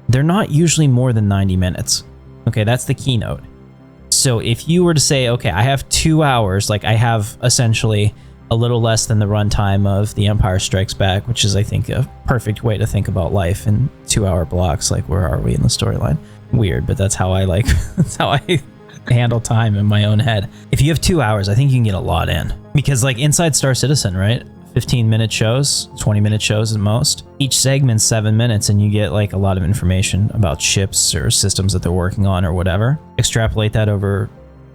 they're not usually more than 90 minutes. Okay, that's the keynote. So if you were to say, okay, I have 2 hours, like I have essentially a little less than the runtime of The Empire Strikes Back, which is, I think, a perfect way to think about life in 2 hour blocks. Like, where are we in the storyline? Weird, but that's how I that's how I handle time in my own head. If you have 2 hours, I think you can get a lot in, because like inside Star Citizen, right? 15-minute shows, 20-minute shows at most. Each segment's 7 minutes, and you get like a lot of information about ships or systems that they're working on or whatever. Extrapolate that over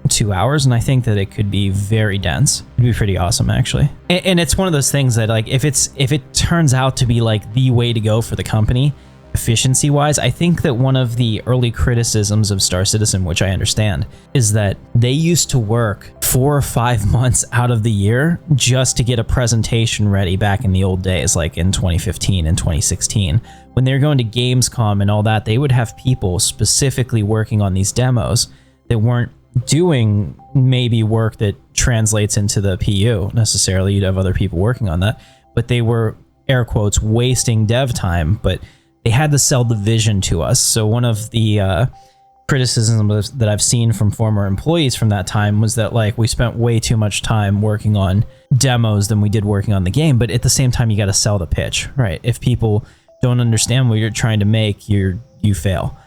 2 hours, and I think that it could be very dense. It'd be pretty awesome, actually. And it's one of those things that, like, if it turns out to be like the way to go for the company, efficiency wise, I think that one of the early criticisms of Star Citizen, which I understand, is that they used to work 4 or 5 months out of the year just to get a presentation ready back in the old days, like in 2015 and 2016. When they were going to Gamescom and all that, they would have people specifically working on these demos that weren't doing maybe work that translates into the PU necessarily. You'd have other people working on that, but they were, air quotes, wasting dev time, but they had to sell the vision to us. So one of the criticisms that I've seen from former employees from that time was that, like, we spent way too much time working on demos than we did working on the game. But at the same time, you got to sell the pitch, right? If people don't understand what you're trying to make, you fail.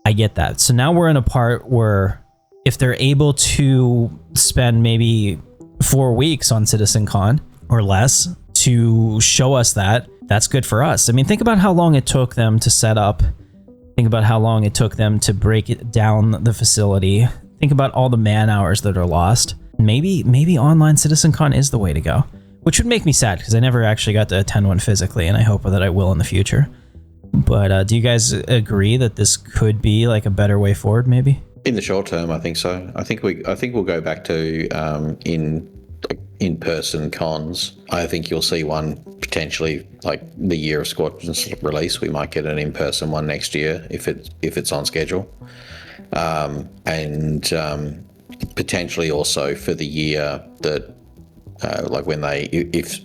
I get that. So now we're in a part where if they're able to spend maybe 4 weeks on Citizencon or less to show us that, that's good for us. I mean, think about how long it took them to set up. Think about how long it took them to break it down, the facility. Think about all the man hours that are lost. Maybe online Citizencon is the way to go, which would make me sad because I never actually got to attend one physically, and I hope that I will in the future. But do you guys agree that this could be like a better way forward, maybe? In the short term, I think so. I think we'll go back to in-person cons. I think you'll see one potentially like the year of Squadron's release. We might get an in-person one next year if it's on schedule, and potentially also for the year that like when if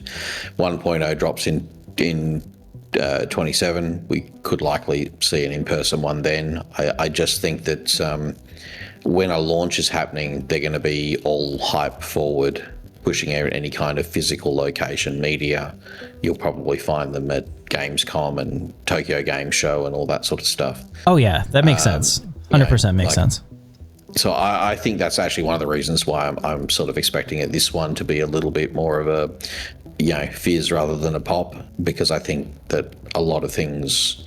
1.0 drops in 27, we could likely see an in-person one then. I just think that when a launch is happening, they're going to be all hype forward, pushing out any kind of physical location media. You'll probably find them at Gamescom and Tokyo Game Show and all that sort of stuff. Oh yeah, that makes sense. 100% makes sense. So I think that's actually one of the reasons why I'm sort of expecting this one to be a little bit more of a, fizz rather than a pop, because I think that a lot of things,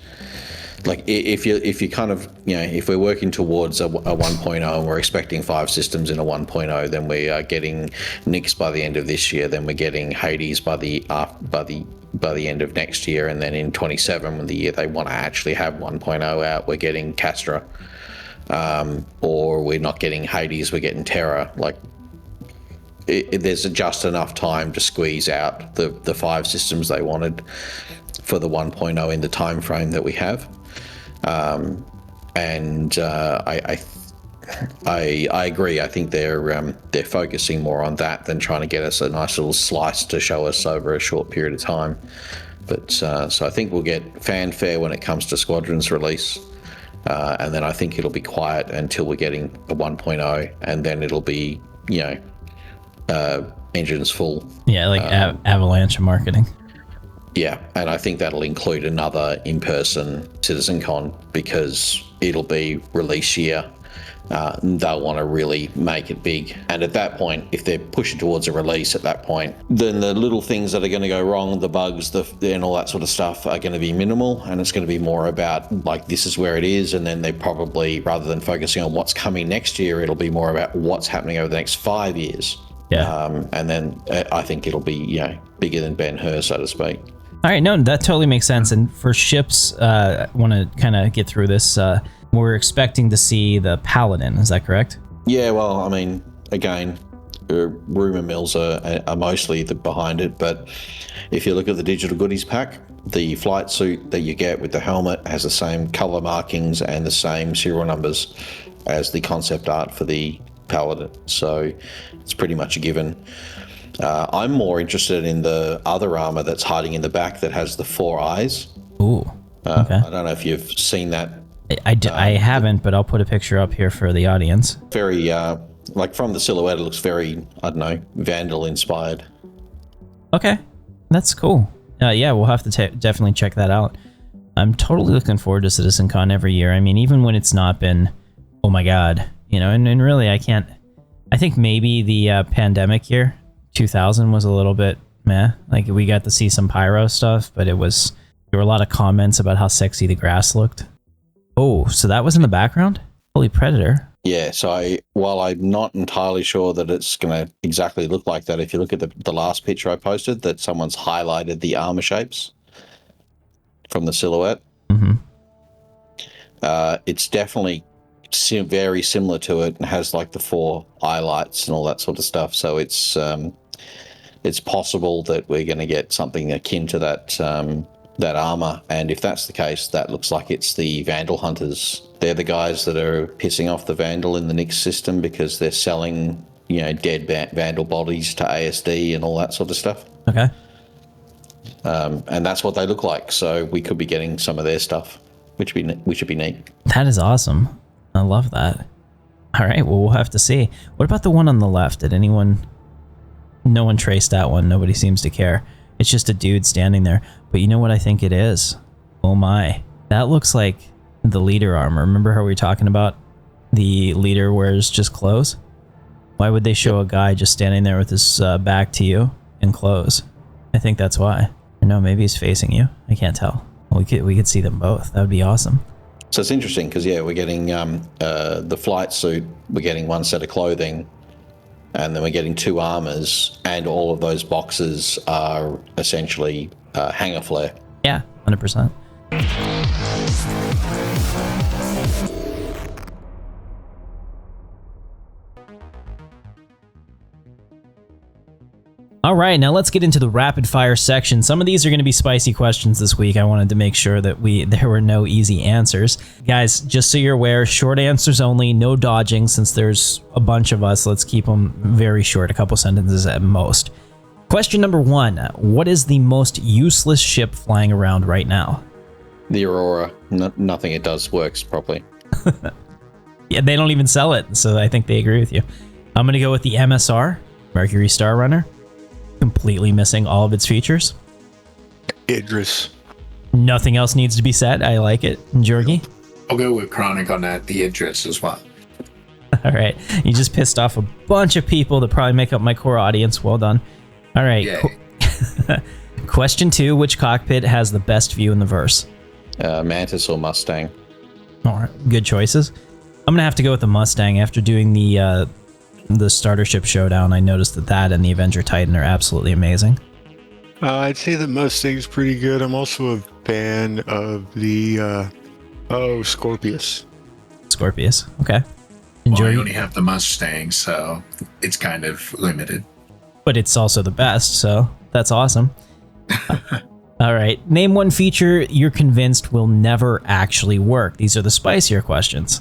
like if you kind of, if we're working towards a 1.0 and we're expecting 5 systems in a 1.0, then we are getting Nyx by the end of this year, then we're getting Hades by the end of next year, and then in 27, when the year they want to actually have 1.0 out, we're getting Castra, or we're not getting Hades, we're getting Terra. Like there's just enough time to squeeze out the 5 systems they wanted for the 1.0 in the time frame that we have. I agree. I think they're focusing more on that than trying to get us a nice little slice to show us over a short period of time. But so I think we'll get fanfare when it comes to Squadron's release, and then I think it'll be quiet until we're getting a 1.0, and then it'll be engines full. Yeah, like avalanche marketing. Yeah, and I think that'll include another in-person Citizencon, because it'll be release year. They'll want to really make it big. And at that point, if they're pushing towards a release at that point, then the little things that are going to go wrong, the bugs, and all that sort of stuff are going to be minimal. And it's going to be more about, like, this is where it is. And then they probably, rather than focusing on what's coming next year, it'll be more about what's happening over the next 5 years. Yeah. And then I think it'll be, bigger than Ben-Hur, so to speak. All right, no, that totally makes sense. And for ships, I want to kind of get through this. We're expecting to see the Paladin, is that correct? Yeah, well, I mean, again, rumor mills are mostly behind it. But if you look at the digital goodies pack, the flight suit that you get with the helmet has the same color markings and the same serial numbers as the concept art for the Paladin. So it's pretty much a given. I'm more interested in the other armor that's hiding in the back that has the 4 eyes. Ooh. Okay. I don't know if you've seen that. I haven't, but I'll put a picture up here for the audience. Very, like from the silhouette, it looks very, I don't know, Vanduul inspired. Okay. That's cool. Yeah, we'll have to definitely check that out. I'm totally looking forward to Citizencon every year. I mean, even when it's not been, oh my god, you know, and really I think maybe the pandemic year, 2000 was a little bit meh. Like we got to see some pyro stuff, but there were a lot of comments about how sexy the grass looked. Oh, so that was in the background? Holy Predator. Yeah, so while I'm not entirely sure that it's going to exactly look like that, if you look at the last picture I posted, that someone's highlighted the armor shapes from the silhouette. Mm-hmm. It's definitely very similar to it and has like the 4 eye lights and all that sort of stuff. So it's possible that we're going to get something akin to that armor, and if that's the case, that looks like it's the Vanduul hunters. They're the guys that are pissing off the Vanduul in the Nyx system because they're selling, you know, dead Vanduul bodies to ASD and all that sort of stuff. Okay. And that's what they look like. So we could be getting some of their stuff, which would be neat. That is awesome. I love that. All right, well, we'll have to see. What about the one on the left? No one traced that one. Nobody seems to care. It's just a dude standing there. But you know what I think it is? Oh my. That looks like the leader armor. Remember how we were talking about the leader wears just clothes? Why would they show a guy just standing there with his back to you in clothes? I think that's why. Or no, maybe he's facing you. I can't tell. We could see them both. That would be awesome. So it's interesting because, yeah, we're getting the flight suit, we're getting 1 set of clothing, and then we're getting 2 armors, and all of those boxes are essentially hanger flare. Yeah, 100%. All right, now let's get into the rapid fire section. Some of these are going to be spicy questions this week. I wanted to make sure that there were no easy answers. Guys, just so you're aware, short answers only, no dodging. Since there's a bunch of us, let's keep them very short, a couple sentences at most. Question number 1, what is the most useless ship flying around right now? The Aurora. Nothing it does works properly. Yeah, they don't even sell it, so I think they agree with you. I'm going to go with the MSR, Mercury Star Runner. Completely missing all of its features. Idris. Nothing else needs to be said. I like it. Jorgie? I'll go with Chronic on that, the Idris as well. All right. You just pissed off a bunch of people that probably make up my core audience. Well done. All right. Question 2, which cockpit has the best view in the verse? Mantis or Mustang. All right. Good choices. I'm going to have to go with the Mustang. After doing the starter ship showdown, I noticed that and the Avenger Titan are absolutely amazing. I'd say the Mustang's pretty good. I'm also a fan of the Scorpius. Scorpius, okay. Well, I only have the Mustang, so it's kind of limited. But it's also the best, so that's awesome. All right, name one feature you're convinced will never actually work. These are the spicier questions.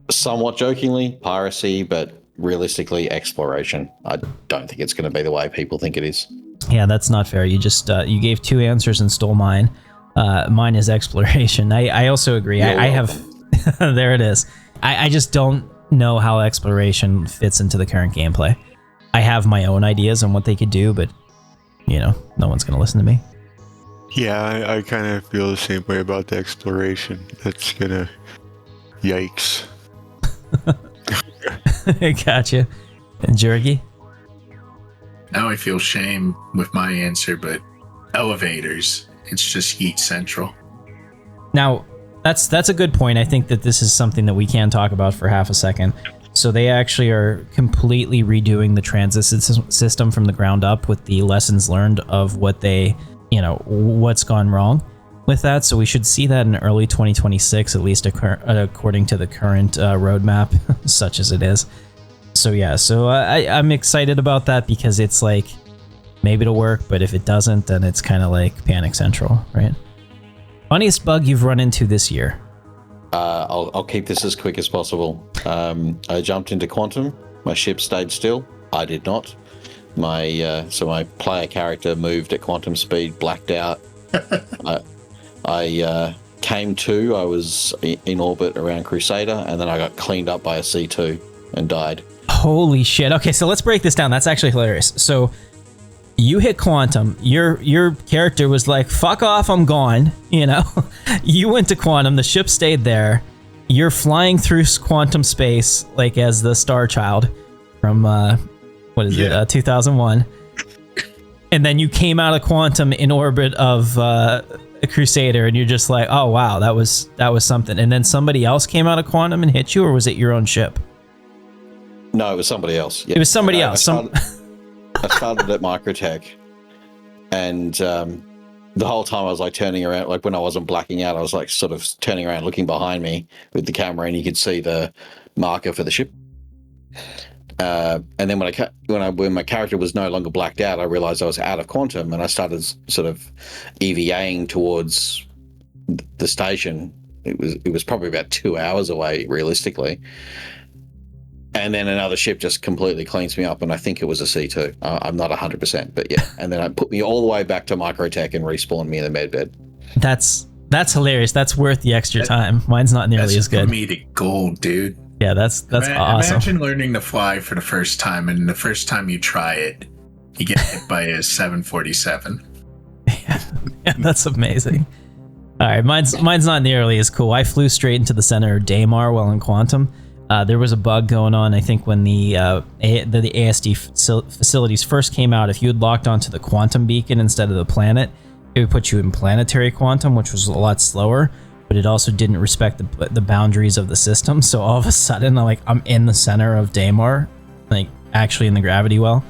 Somewhat jokingly, piracy, but realistically, exploration. I don't think it's going to be the way people think it is. Yeah, that's not fair. You just you gave 2 answers and stole mine. Mine is exploration. I also agree. I have there it is. I just don't know how exploration fits into the current gameplay. I have my own ideas on what they could do, but you know, no one's going to listen to me. Yeah, I kind of feel the same way about the exploration. That's gonna yikes. Gotcha. And Jorgie? Now I feel shame with my answer, but elevators. It's just heat central. Now, that's a good point. I think that this is something that we can talk about for half a second. So they actually are completely redoing the transit system from the ground up with the lessons learned of what's gone wrong with that. So we should see that in early 2026, at least according to the current roadmap, such as it is. So I'm excited about that because it's like maybe it'll work, but if it doesn't, then it's kind of like Panic Central, right? Funniest bug you've run into this year? I'll keep this as quick as possible. I jumped into Quantum. My ship stayed still. I did not. My player character moved at quantum speed, blacked out. I came to. I was in orbit around Crusader, and then I got cleaned up by a C2 and died. Holy shit! Okay, so let's break this down. That's actually hilarious. So you hit quantum. Your character was like, "Fuck off, I'm gone." You know, you went to quantum. The ship stayed there. You're flying through quantum space like as the Star Child from what is it? 2001. And then you came out of quantum in orbit of a Crusader, and you're just like, "Oh wow, that was something." And then somebody else came out of quantum and hit you, or was it your own ship? No, it was somebody else. Yeah. It was somebody else. I started at Microtech, and the whole time I was like turning around, like when I wasn't blacking out, I was like sort of turning around, looking behind me with the camera, and you could see the marker for the ship. And then when my character was no longer blacked out, I realized I was out of quantum, and I started sort of EVAing towards the station. It was probably about 2 hours away, realistically. And then another ship just completely cleans me up, and I think it was a C2. I'm not 100%, but yeah. And then it put me all the way back to Microtech and respawned me in the medbed. That's hilarious. That's worth the extra time. Mine's not nearly as good. That's comedic gold, dude. Yeah, that's awesome. Imagine learning to fly for the first time, and the first time you try it, you get hit by a 747. Yeah, that's amazing. All right, mine's not nearly as cool. I flew straight into the center of Daymar while in quantum. There was a bug going on, I think, when the ASD facilities first came out. If you had locked onto the quantum beacon instead of the planet, it would put you in planetary quantum, which was a lot slower, but it also didn't respect the boundaries of the system. So all of a sudden, I'm in the center of Daymar, like actually in the gravity well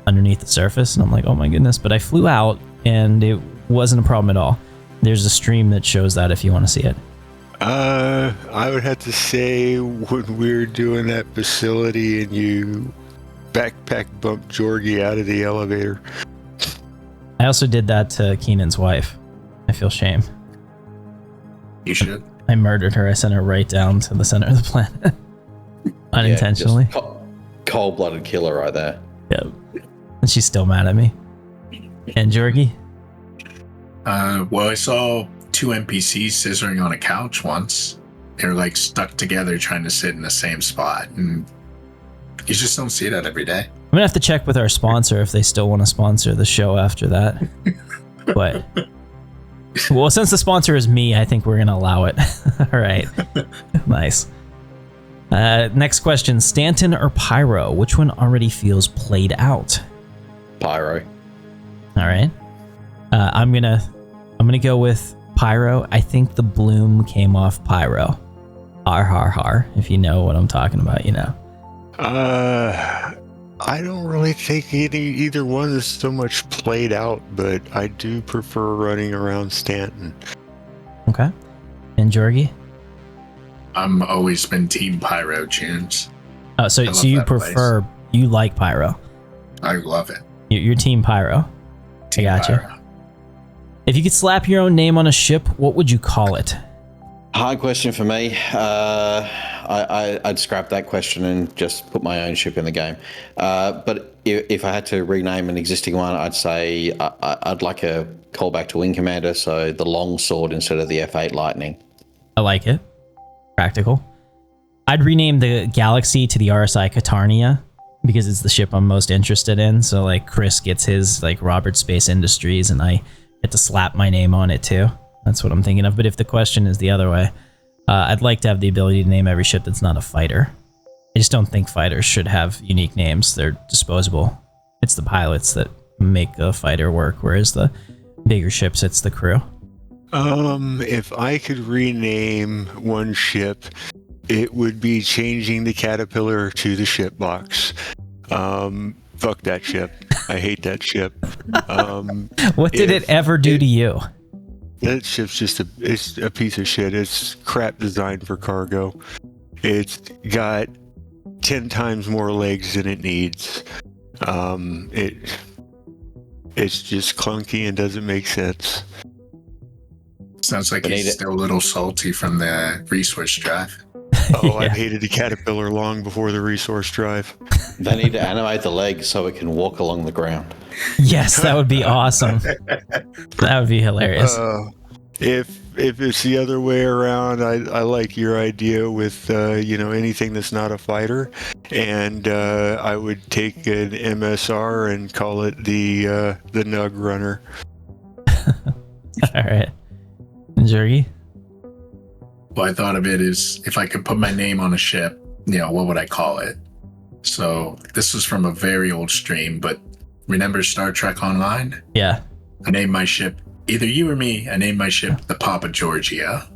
underneath the surface, and I'm like, oh my goodness. But I flew out, and it wasn't a problem at all. There's a stream that shows that if you want to see it. I would have to say when we were doing that facility and you backpack bumped Jorgie out of the elevator. I also did that to Keenan's wife. I feel shame. You should. I murdered her. I sent her right down to the center of the planet. Unintentionally. Yeah, cold-blooded killer right there. Yeah. And she's still mad at me. And Jorgie? Well, I saw 2 NPCs scissoring on a couch once. They were like stuck together trying to sit in the same spot, and you just don't see that every day. I'm gonna have to check with our sponsor if they still want to sponsor the show after that. But well, since the sponsor is me, I think we're gonna allow it. All right. Nice. Next question: Stanton or Pyro? Which one already feels played out? Pyro. All right. I'm gonna go with Pyro. I think the bloom came off Pyro. Har har har. If you know what I'm talking about, you know. I don't really think either one is so much played out, but I do prefer running around Stanton. Okay. And Jorgie? I'm always been Team Pyro, James. Oh, so you prefer, you like Pyro? I love it. You're Team Pyro. Team I gotcha. Pyro. If you could slap your own name on a ship, what would you call it? Hard question for me. I'd scrap that question and just put my own ship in the game. But if I had to rename an existing one, I'd say I'd like a callback to Wing Commander, so the long sword instead of the F8 Lightning. I like it. Practical. I'd rename the Galaxy to the RSI Katarnia because it's the ship I'm most interested in. So like Chris gets his like Robert Space Industries, and I get to slap my name on it too. That's what I'm thinking of. But if the question is the other way, I'd like to have the ability to name every ship that's not a fighter. I just don't think fighters should have unique names. They're disposable. It's the pilots that make a fighter work, whereas the bigger ships, it's the crew. If I could rename one ship, it would be changing the Caterpillar to the ship box. Fuck that ship. I hate that ship. What did it ever do to you? That ship's just it's a piece of shit. It's crap designed for cargo. It's got 10 times more legs than it needs. It's just clunky and doesn't make sense. Sounds like he's still a little salty from the resource drive. Oh, yeah. I've hated the Caterpillar long before the resource drive. They need to animate the legs so it can walk along the ground. Yes, that would be awesome. That would be hilarious. If it's the other way around, I like your idea with anything that's not a fighter, and I would take an MSR and call it the Nug Runner. All right, Jergy. Well, I thought of it as if I could put my name on a ship, what would I call it? So this was from a very old stream, but remember Star Trek Online? Yeah. I named my ship, either you or me, I named my ship the Papa Georgia.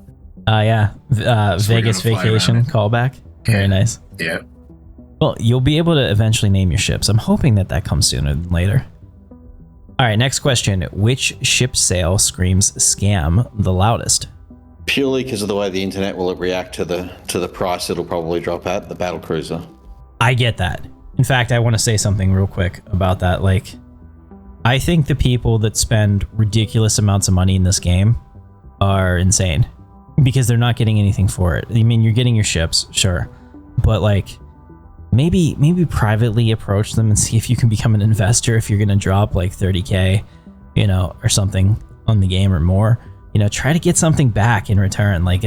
Yeah. Vegas Vacation callback. Very nice. Yeah. Well, you'll be able to eventually name your ships. I'm hoping that comes sooner than later. All right, next question. Which ship sale screams scam the loudest? Purely because of the way the internet will react to the price it'll probably drop at, the battlecruiser. I get that. In fact, I want to say something real quick about that. Like, I think the people that spend ridiculous amounts of money in this game are insane because they're not getting anything for it. I mean, you're getting your ships, sure, but like, maybe privately approach them and see if you can become an investor if you're going to drop like 30K, or something on the game or more. Try to get something back in return, like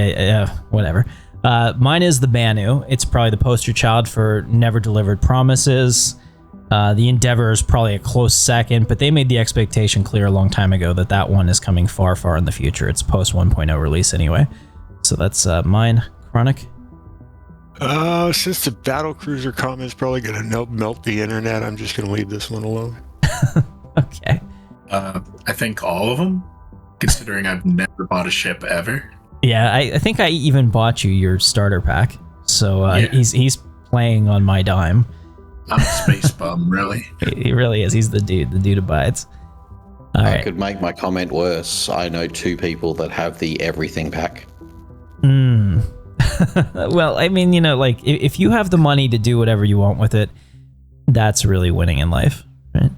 whatever. Mine is the Banu. It's probably the poster child for never delivered promises. The Endeavor is probably a close second, but they made the expectation clear a long time ago that one is coming far, far in the future. It's post 1.0 release anyway. So that's mine. Chronic? Since the battlecruiser comment is probably going to melt the internet, I'm just going to leave this one alone. Okay. I think all of them. Considering I've never bought a ship ever. Yeah, I think I even bought you your starter pack. So Yeah. he's playing on my dime. I'm a space bum, really. He really is. He's the dude. The dude abides. All I right. could make my comment worse. I know 2 people that have the everything pack. Well, I mean, if you have the money to do whatever you want with it, that's really winning in life, right?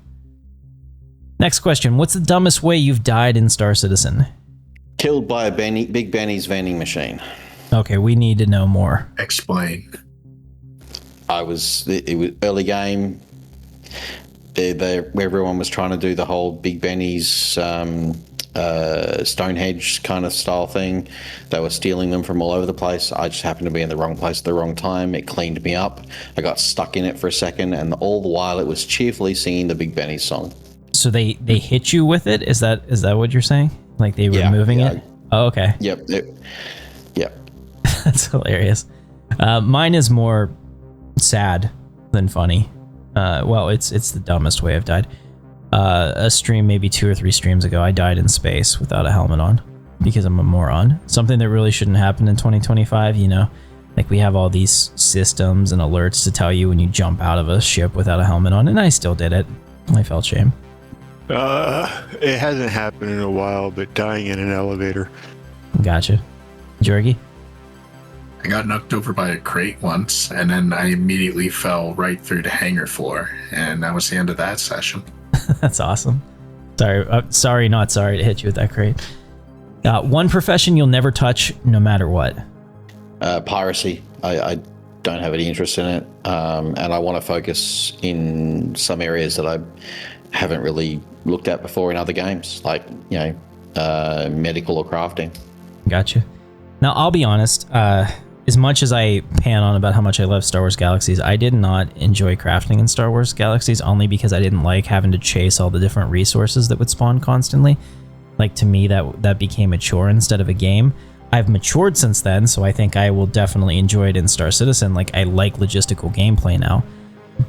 Next question. What's the dumbest way you've died in Star Citizen? Killed by a Big Benny's vending machine. Okay, we need to know more. Explain. It was early game. Everyone was trying to do the whole Big Benny's Stonehenge kind of style thing. They were stealing them from all over the place. I just happened to be in the wrong place at the wrong time. It cleaned me up. I got stuck in it for a second, and all the while it was cheerfully singing the Big Benny's song. So they hit you with it? Is that what you're saying? Like they were moving it? Oh, okay. Yep. Yep. That's hilarious. Mine is more sad than funny. Well, it's the dumbest way I've died. A stream maybe 2 or 3 streams ago, I died in space without a helmet on because I'm a moron. Something that really shouldn't happen in 2025, Like we have all these systems and alerts to tell you when you jump out of a ship without a helmet on, and I still did it. I felt shame. It hasn't happened in a while, but dying in an elevator. Gotcha. Jorgy? I got knocked over by a crate once, and then I immediately fell right through the hangar floor, and that was the end of that session. That's awesome. Sorry, not sorry to hit you with that crate. One profession you'll never touch, no matter what. Piracy. I don't have any interest in it, and I want to focus in some areas that I haven't really looked at before in other games, like medical or crafting. Gotcha. Now I'll be honest. As much as I pan on about how much I love Star Wars Galaxies, I did not enjoy crafting in Star Wars Galaxies only because I didn't like having to chase all the different resources that would spawn constantly. Like, to me, that became a chore instead of a game. I've matured since then, so I think I will definitely enjoy it in Star Citizen. Like, I like logistical gameplay now.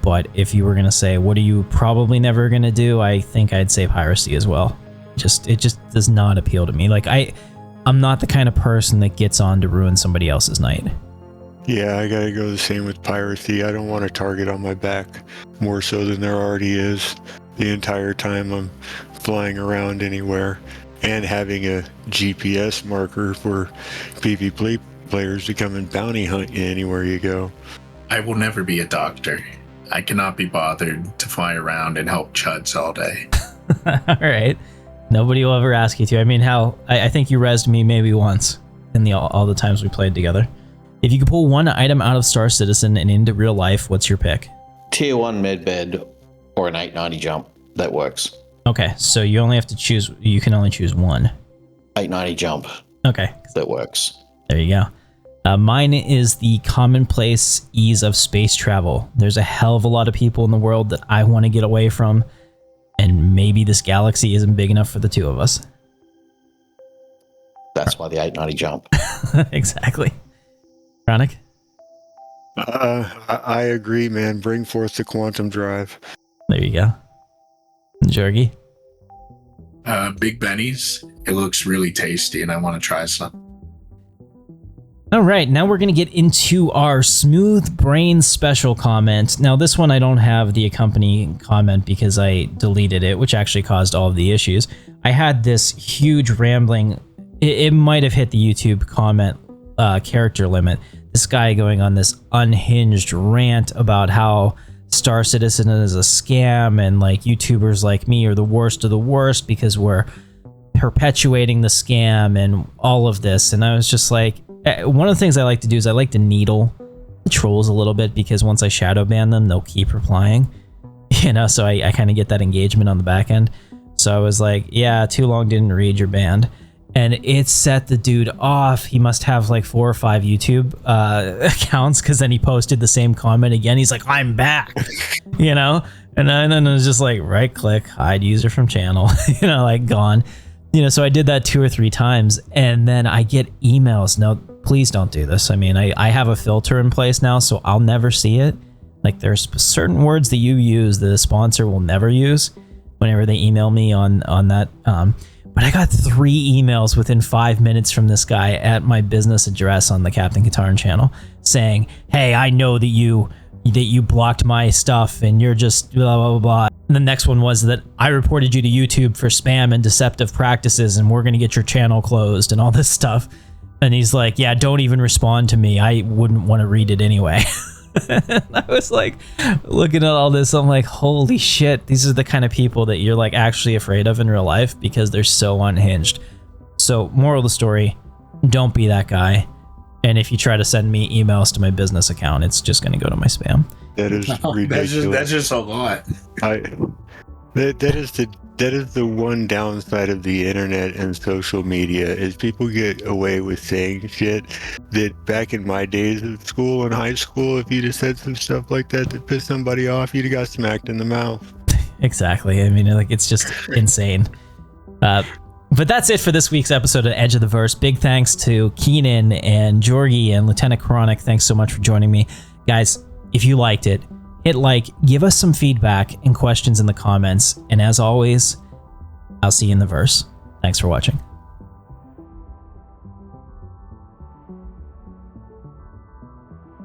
But if you were going to say, what are you probably never going to do? I think I'd say piracy as well. It just does not appeal to me. Like, I'm not the kind of person that gets on to ruin somebody else's night. Yeah, I gotta go the same with piracy. I don't want a target on my back more so than there already is the entire time I'm flying around anywhere, and having a GPS marker for PvP players to come and bounty hunt you anywhere you go. I will never be a doctor. I cannot be bothered to fly around and help chuds all day. All right. Nobody will ever ask you to. I mean, Hal, I think you rezzed me maybe once in all the times we played together. If you could pull one item out of Star Citizen and into real life, what's your pick? Tier 1 medbed or an 890 jump. That works. Okay, so you only have to choose. You can only choose one. 890 jump. Okay. That works. There you go. Mine is the commonplace ease of space travel. There's a hell of a lot of people in the world that I want to get away from, and maybe this galaxy isn't big enough for the two of us. That's why the 890 jump. Exactly. Chronic? I agree, man. Bring forth the quantum drive. There you go. Jorgie? Big Benny's. It looks really tasty, and I want to try some. All right, now we're going to get into our Smooth Brain special comment. Now, this one I don't have the accompanying comment because I deleted it, which actually caused all of the issues. I had this huge rambling. It might have hit the YouTube comment character limit. This guy going on this unhinged rant about how Star Citizen is a scam and like YouTubers like me are the worst of the worst because we're perpetuating the scam and all of this. And I was just like, one of the things I like to do is I like to needle the trolls a little bit because once I shadow ban them, they'll keep replying, you know, so I kind of get that engagement on the back end. So I was like, yeah, too long didn't read your band. And it set the dude off. He must have like 4 or 5 YouTube accounts because then he posted the same comment again. He's like, I'm back, you know? And then it was just like right click, hide user from channel, you know, like gone. You know, so I did that 2 or 3 times and then I get emails. No, please don't do this. I mean, I have a filter in place now, so I'll never see it. Like there's certain words that you use that a sponsor will never use whenever they email me on that. But I got 3 emails within 5 minutes from this guy at my business address on the Captain Katarn channel saying, hey, I know that you blocked my stuff and you're just blah, blah, blah, blah. And the next one was that I reported you to YouTube for spam and deceptive practices and we're going to get your channel closed and all this stuff. And he's like, yeah, don't even respond to me. I wouldn't want to read it anyway. I was like looking at all this. I'm like, holy shit. These are the kind of people that you're like actually afraid of in real life because they're so unhinged. So moral of the story, don't be that guy. And if you try to send me emails to my business account, it's just going to go to my spam. That is ridiculous. That's just a lot. That is the one downside of the internet and social media is people get away with saying shit that back in my days of school and high school, if you'd have said some stuff like that to piss somebody off, you'd have got smacked in the mouth. Exactly. I mean, like it's just insane. But that's it for this week's episode of Edge of the Verse. Big thanks to Keenan and Jorgie and Lieutenant Chronic. Thanks so much for joining me. Guys, if you liked it, hit like, give us some feedback and questions in the comments. And as always, I'll see you in the verse. Thanks for watching.